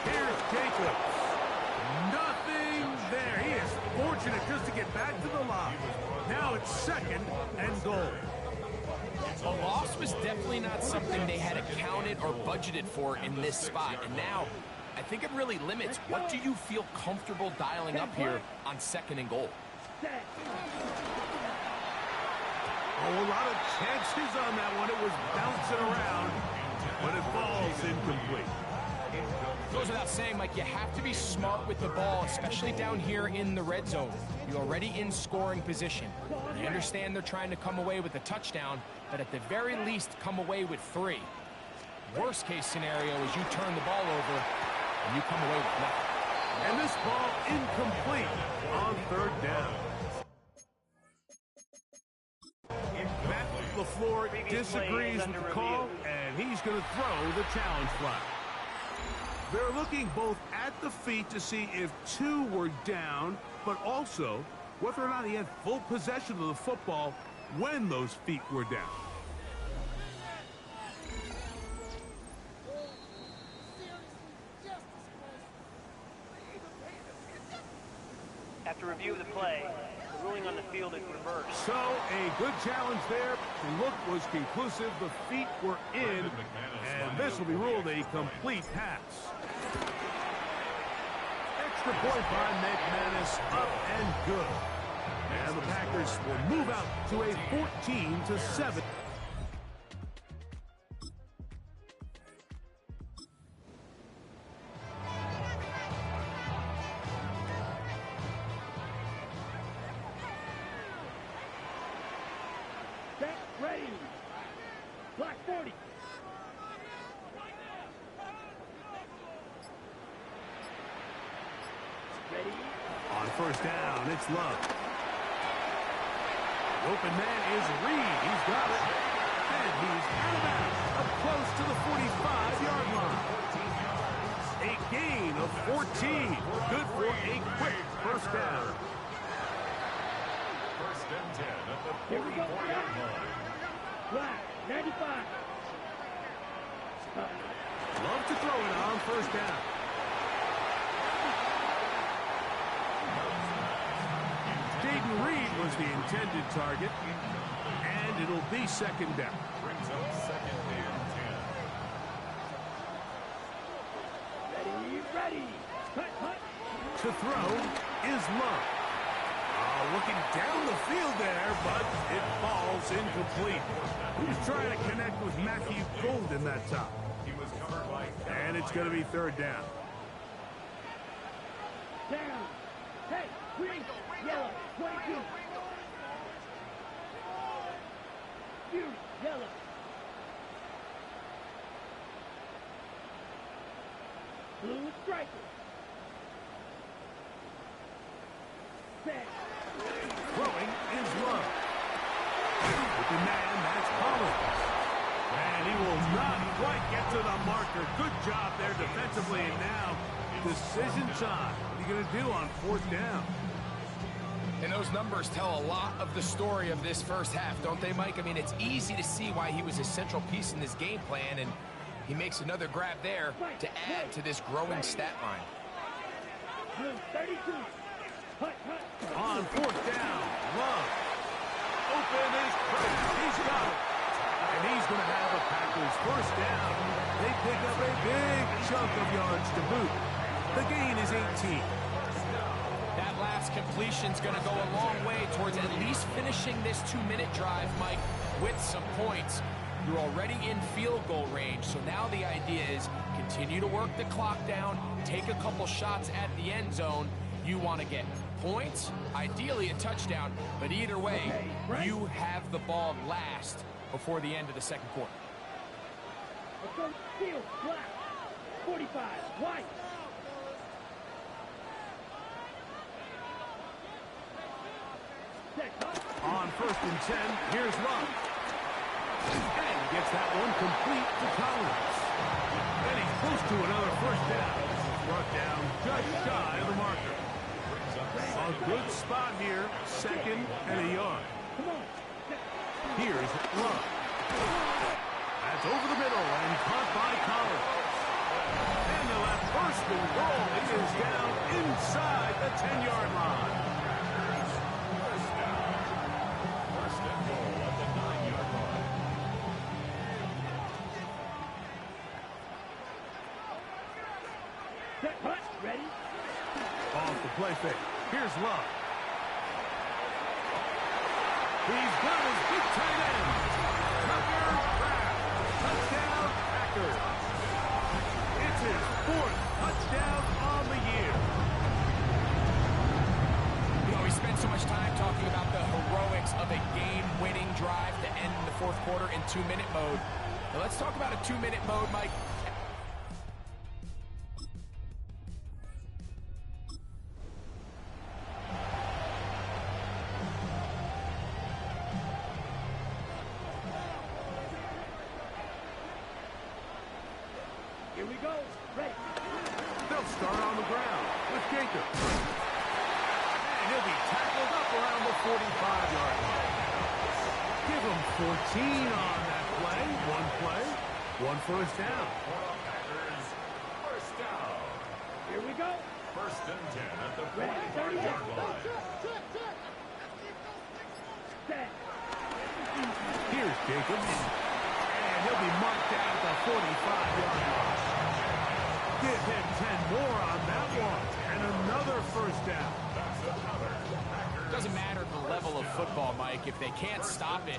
S6: Here's Jacobs. Nothing there. He is fortunate just to get back to the line. Now it's 2nd and goal.
S7: A loss was definitely not something they had accounted or budgeted for in this spot. And now, I think it really limits what do you feel comfortable dialing up here on 2nd and goal.
S6: Oh, a lot of chances on that one. It was bouncing around, but it falls incomplete.
S7: Goes without saying, Mike, you have to be smart with the ball, especially down here in the red zone. You're already in scoring position. I understand they're trying to come away with a touchdown, but at the very least, come away with 3. Worst case scenario is you turn the ball over and you come away with nothing.
S6: And this ball incomplete on 3rd down. Matt LaFleur disagrees with the call, and he's going to throw the challenge flag. They're looking both at the feet to see if 2 were down, but also whether or not he had full possession of the football when those feet were down.
S8: After review of the play, the ruling on the field is reversed.
S6: So, a good challenge there. The look was conclusive. The feet were in, and this will be ruled a complete pass. Extra point by McManus, up and good. And the Packers will move out to a 14-7.
S3: Set, ready. Block 40. Ready.
S6: On first down, it's Love. Open man is Reed. He's got it. And he's out of bounds, up close to the 45-yard line. A gain of 14. Good for a quick first down.
S4: First and 10 at the
S3: Here we go.
S4: 44-yard line.
S3: Flag, 95.
S6: Love to throw it on first down. Jaden Reed was the intended target, and it'll be second down.
S4: Brings up second and 10.
S3: Ready. Cut, cut.
S6: To throw is Love. Looking down the field there, but it falls incomplete. He was trying to connect with Matthew Golden that time.
S4: He was covered by...
S6: And it's going to be third down.
S3: Down. Hey, green, yellow, 22. Fury, yellow. Blue striker. Set.
S6: Throwing is Love. With the man, that's Collins. And he will not quite get to the marker. Good job there defensively. And now, decision time. What are you going to do on fourth down?
S7: And those numbers tell a lot of the story of this first half, don't they, Mike? I mean, it's easy to see why he was a central piece in this game plan, and he makes another grab there to add to this growing stat line.
S3: Blue, 32. Hut, hut.
S6: On fourth down, Love. Open is Chris. He's got it. And he's going to have a Packers first down. They pick up a big chunk of yards to boot. The gain is 18.
S7: That last completion's going to go a long way towards at least finishing this 2-minute drive, Mike, with some points. You're already in field goal range, so now the idea is continue to work the clock down, take a couple shots at the end zone. You want to get points, ideally a touchdown, but either way, you have the ball last before the end of the second quarter.
S3: Let's go. Field, black. 45, white. Set, hut.
S6: On first and 10, here's Love. And gets that one complete to Collins. And he's close to another first down. Brought down just shy of the marker. A good spot here, second and a yard.
S3: Come on.
S6: Here's Love. That's over the middle and caught by Collins. And the left first and goal. It is down inside the 10-yard line.
S4: First and goal at the 9-yard line.
S3: Set, hut. Ready.
S6: Off the play fake. Here's Love. He's got his big tight end. Tucker Kraft. Touchdown, Packers. It's his fourth touchdown on the year.
S7: You know, we spend so much time talking about the heroics of a game-winning drive to end the fourth quarter in 2-minute mode. Now let's talk about a 2-minute mode, Mike.
S3: Here we go. Ready.
S6: They'll start on the ground with Jacobs. And he'll be tackled up around the 45-yard line. Give him 14 on that play. One first down.
S4: First down.
S3: Here we go.
S4: First and 10 at the 45-yard line.
S3: Set.
S6: Here's Jacobs. And he'll be marked down at the 45-yard line. Give him 10 more on that one. And another first down.
S7: Doesn't matter the level of football, Mike. If they can't stop it,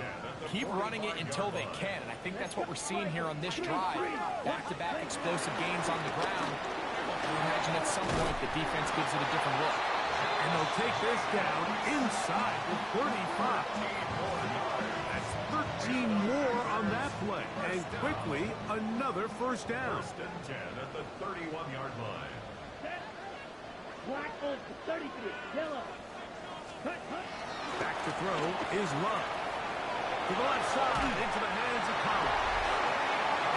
S7: keep running it until they can. And I think that's what we're seeing here on this drive. Back-to-back explosive gains on the ground. I imagine at some point the defense gives it a different look.
S6: And they'll take this down inside the 35. That's 13 more on that play. And quickly, another first down.
S4: First and 10 at the 31-yard line.
S3: Set. Black on the 33. Yellow. Cut.
S6: Back to throw is Love. To the left side, into the hands of Collins.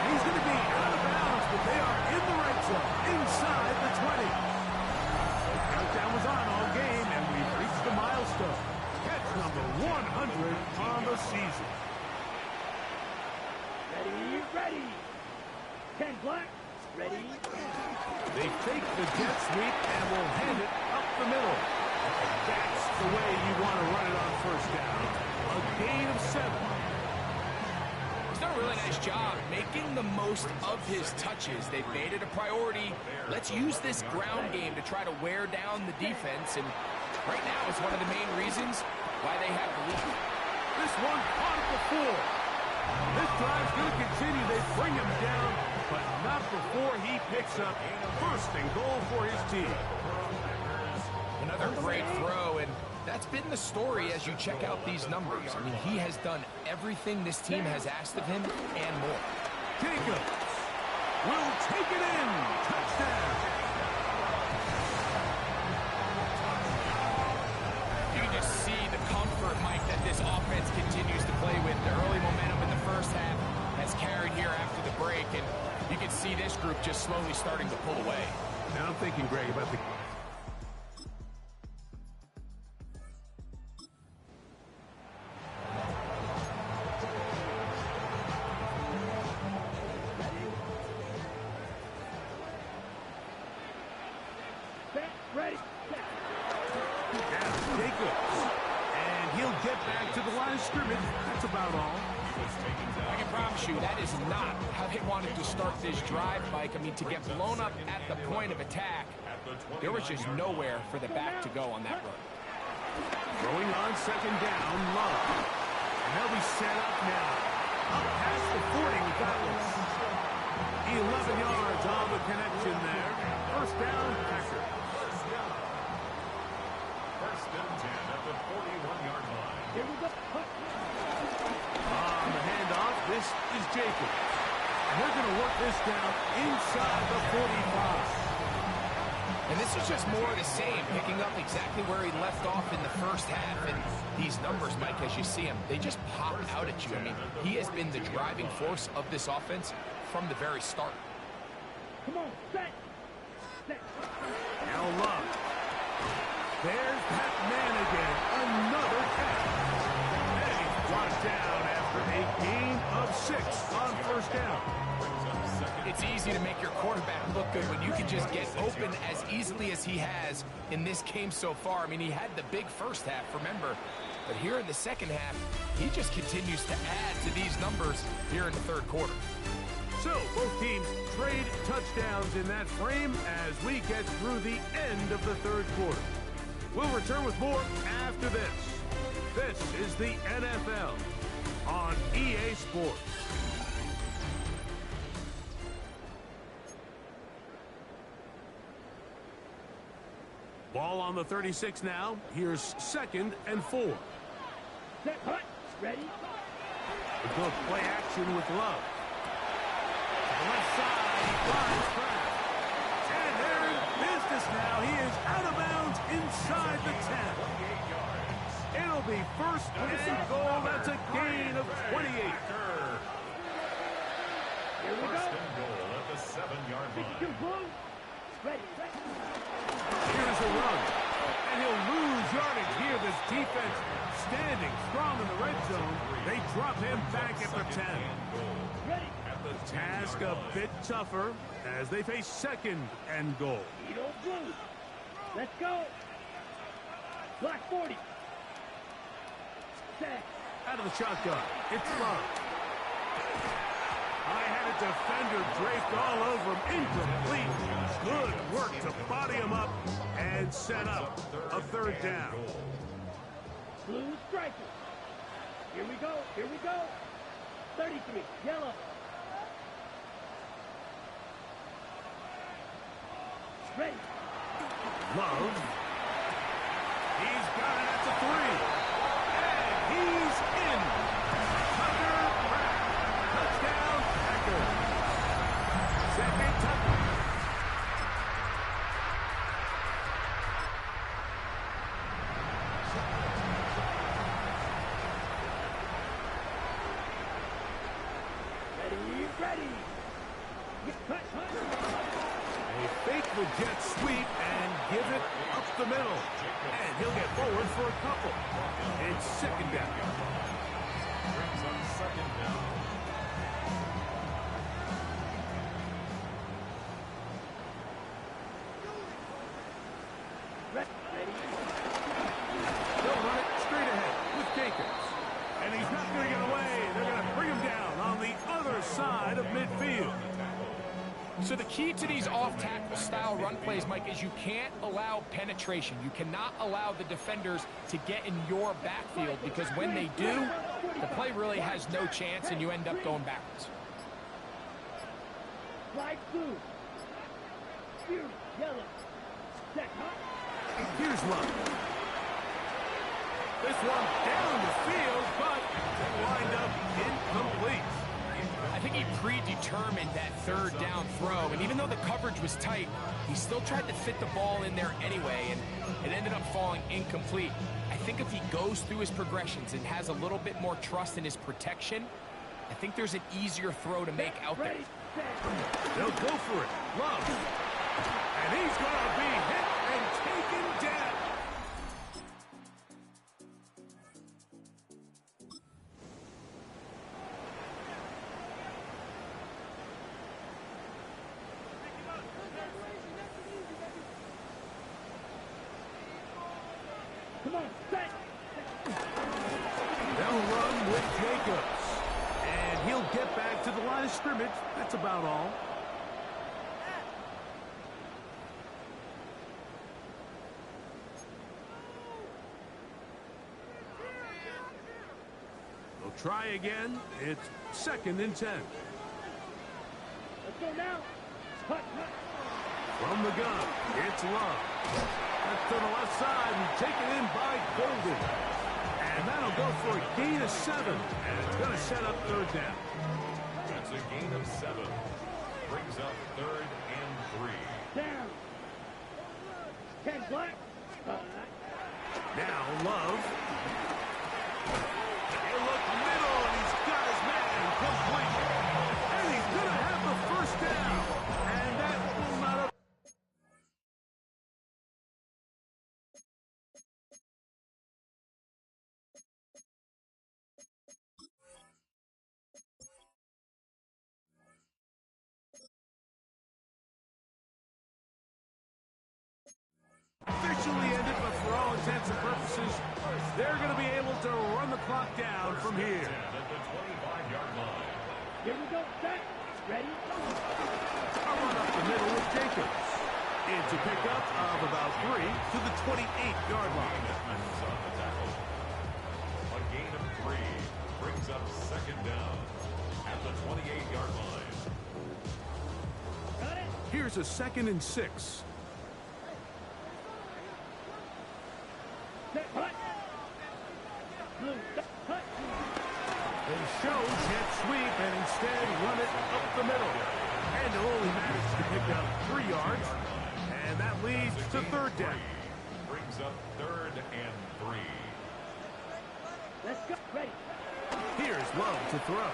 S6: And he's going to be out of bounds, but they are in the right zone, inside the 20. Countdown was on all game, and we've reached the milestone. Catch number 100 on the season.
S3: Ready. 10 black. Ready.
S6: They fake the jet sweep and will hand it up the middle. That's the way you want to run it on first down. A gain of 7.
S7: He's done a really nice job making the most of his touches. They've made it a priority. Let's use this ground game to try to wear down the defense. And right now it's one of the main reasons why they have the lead.
S6: This one caught it before. This drive's going to continue. They bring him down, but not before he picks up first and goal for his team.
S7: Another great throw, and that's been the story as you check out these numbers. I mean, he has done everything this team has asked of him and more.
S6: Jacobs will take it in. Touchdown.
S7: You can just see the comfort, Mike, that this offense continues to play with. The early momentum in the first half has carried here after the break, and you can see this group just slowly starting to pull away.
S6: Now I'm thinking, Greg, about the...
S3: Ready.
S6: Now Jacobs. And he'll get back to the line of scrimmage. That's about all.
S7: I can promise you that is not how they wanted to start this drive, Mike. I mean, to get blown up at the point of attack, there was just nowhere for the back to go on that run.
S6: Throwing on second down, Love. And they'll be set up now. Up past the 40 with that one. 11 yards on the connection there. First down, Packers.
S4: First and 10 at the 41-yard line.
S3: Here we go.
S6: On the handoff, this is Jacobs. And they're going to work this down inside the 45.
S7: And this is just more of the same, picking up exactly where he left off in the first half. And these numbers, Mike, as you see them, they just pop out at you. I mean, he has been the driving force of this offense from the very start.
S3: Come on, set.
S6: Now Love. There's that man again. Another catch. And he's brought down after a gain of 6 on first down.
S7: It's easy to make your quarterback look good when you can just get open as easily as he has in this game so far. I mean, he had the big first half, remember. But here in the second half, he just continues to add to these numbers here in the third quarter.
S6: So, both teams trade touchdowns in that frame as we get through the end of the third quarter. We'll return with more after this. This is the NFL on EA Sports. Ball on the 36 now. Here's second and 4.
S3: Set. Hut. Ready.
S6: We go play action with Love. The left side, he finds Kraft. And they're in business now. He is out of bounds inside the 10. It'll be first and goal. That's a gain of 28.
S3: Here we go.
S4: First and goal at the 7-yard line.
S3: Ready.
S6: Here's a run. And he'll lose yardage defense standing strong in the red zone. They drop him back at the 10. Task a bit tougher as they face second and goal.
S3: Let's go. Black 40. Set.
S6: Out of the shotgun, it's Love. I had a defender draped all over him. Incomplete. Good work to body him up and set up a third down.
S3: Blue striker. Here we go. Here we go. 33. Yellow. Ready.
S6: Love. He's got it at the 3. And he's in. Tucker back. Touchdown, Packers. Second touchdown.
S3: Ready. Cut.
S6: A faithful jet sweep and give it up the middle. And he'll get forward for a couple. It's second down.
S4: Brings up second down.
S3: Ready.
S6: They'll run it straight ahead with Jacobs. And he's not going to get away. They're going to bring him down on the other side of midfield.
S7: So the key to these off-tackle style run plays, Mike, is you can't allow penetration. You cannot allow the defenders to get in your backfield, because when they do, the play really has no chance and you end up going backwards.
S3: Light blue. Fury. Yellow. Set.
S6: Here's Love. This one down the field, but they wind up incomplete.
S7: I think he predetermined that third down throw, and even though the coverage was tight, he still tried to fit the ball in there anyway, and it ended up falling incomplete. I think if he goes through his progressions and has a little bit more trust in his protection, I think there's an easier throw to make out there.
S6: They'll go for it. Love. And he's going to be hit and taken down.
S3: Come on. Set.
S6: They'll run with Jacobs. And he'll get back to the line of scrimmage. That's about all. They'll try again. It's second and 10.
S3: Let's go now. Cut.
S6: From the gun, it's Love. That's to the left side and taken in by Golden. And that'll go for a gain of 7. And it's going to set up third down.
S4: That's a gain of 7. Brings up third and 3.
S3: Down. 10 black.
S6: Now Love. He'll look middle, and he's got his man complete. And he's going to have the first down. And that will not have... officially ended, but for all intents and purposes, they're going to be able to run the clock down from here.
S4: At the 25-yard line.
S3: Here we go. Set. Ready.
S6: A run up the middle with Jacobs. It's a pickup of about 3 to the 28-yard line.
S4: Commitments on the tackle. A gain of 3 brings up second down at the 28-yard line.
S3: Got it.
S6: Here's a second and 6.
S3: Set. Cut. Blue. Cut.
S6: They show jet sweep and instead run it up the middle. And they'll only manage to pick up 3 yards. And that leads to third down.
S4: Brings up third and 3.
S3: Let's go. Ready.
S6: Here's Love to throw.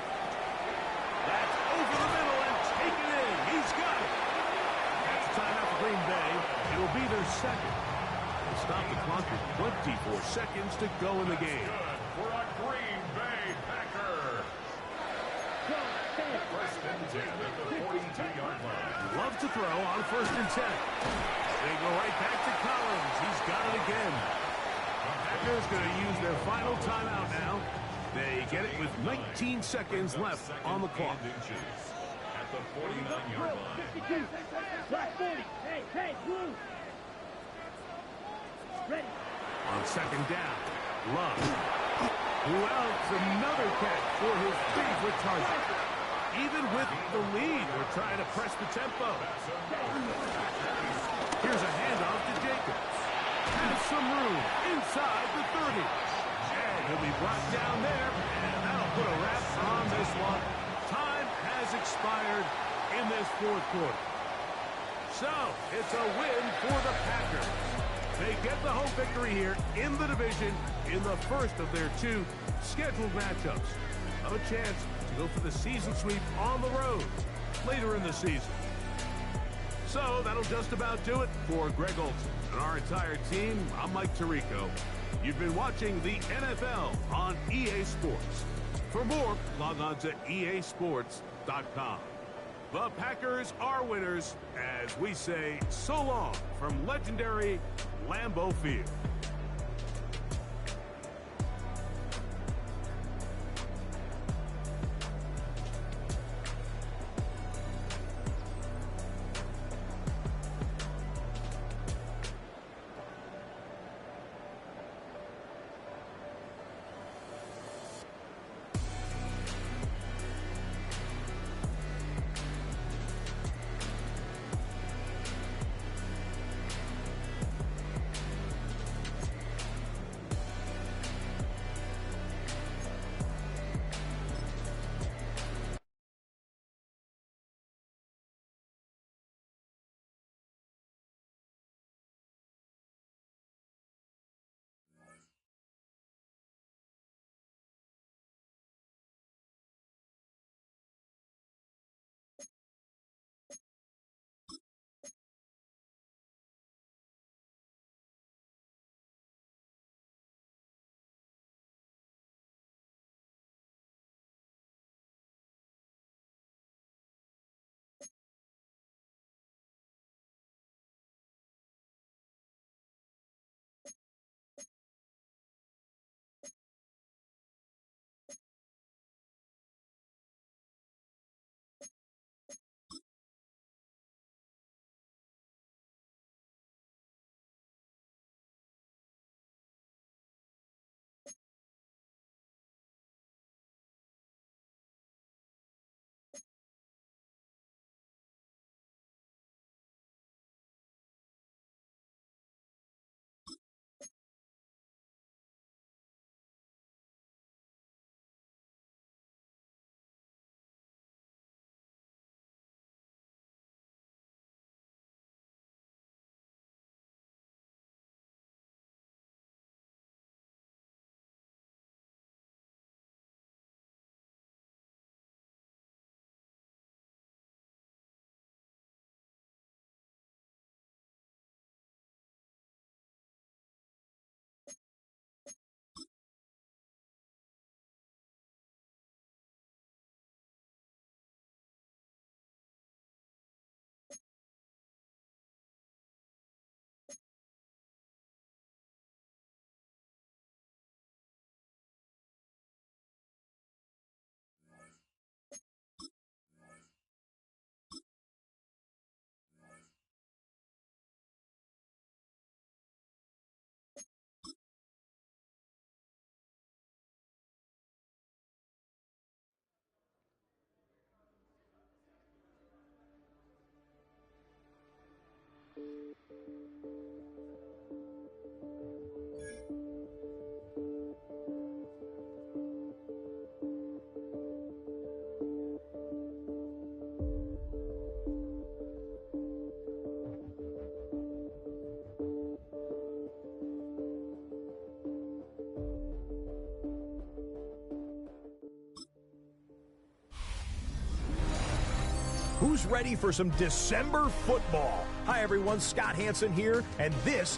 S6: That's over the middle and taken in. He's got it. That's a timeout for Green Bay. It'll be their second. Stop the clock. clock with 24 seconds to go in the game.
S4: Good for a Green Bay Packer. First and 10 at the 42-yard line.
S6: Loves to throw on 1st and 10. They go right back to Collins. He's got it again. The Packers going to use their final timeout now. They get it with 19 seconds left on the clock.
S4: At the 49-yard line.
S3: Black 40. Hey, blue. Ready.
S6: On 2nd down, Love. Who else? Another catch for his favorite target. Even with the lead, they're trying to press the tempo. Here's a handoff to Jacobs. Has some room inside the 30. And he'll be brought down there, and that'll put a wrap on this one. Time has expired in this 4th quarter. So, it's a win for the Packers. They get the home victory here in the division in the first of their 2 scheduled matchups. A chance to go for the season sweep on the road later in the season. So that'll just about do it for Greg Olson and our entire team. I'm Mike Tirico. You've been watching the NFL on EA Sports. For more, log on to easports.com. The Packers are winners as we say so long from legendary Lambeau Field.
S5: Who's ready for some December football? Hi, everyone. Scott Hansen here, and this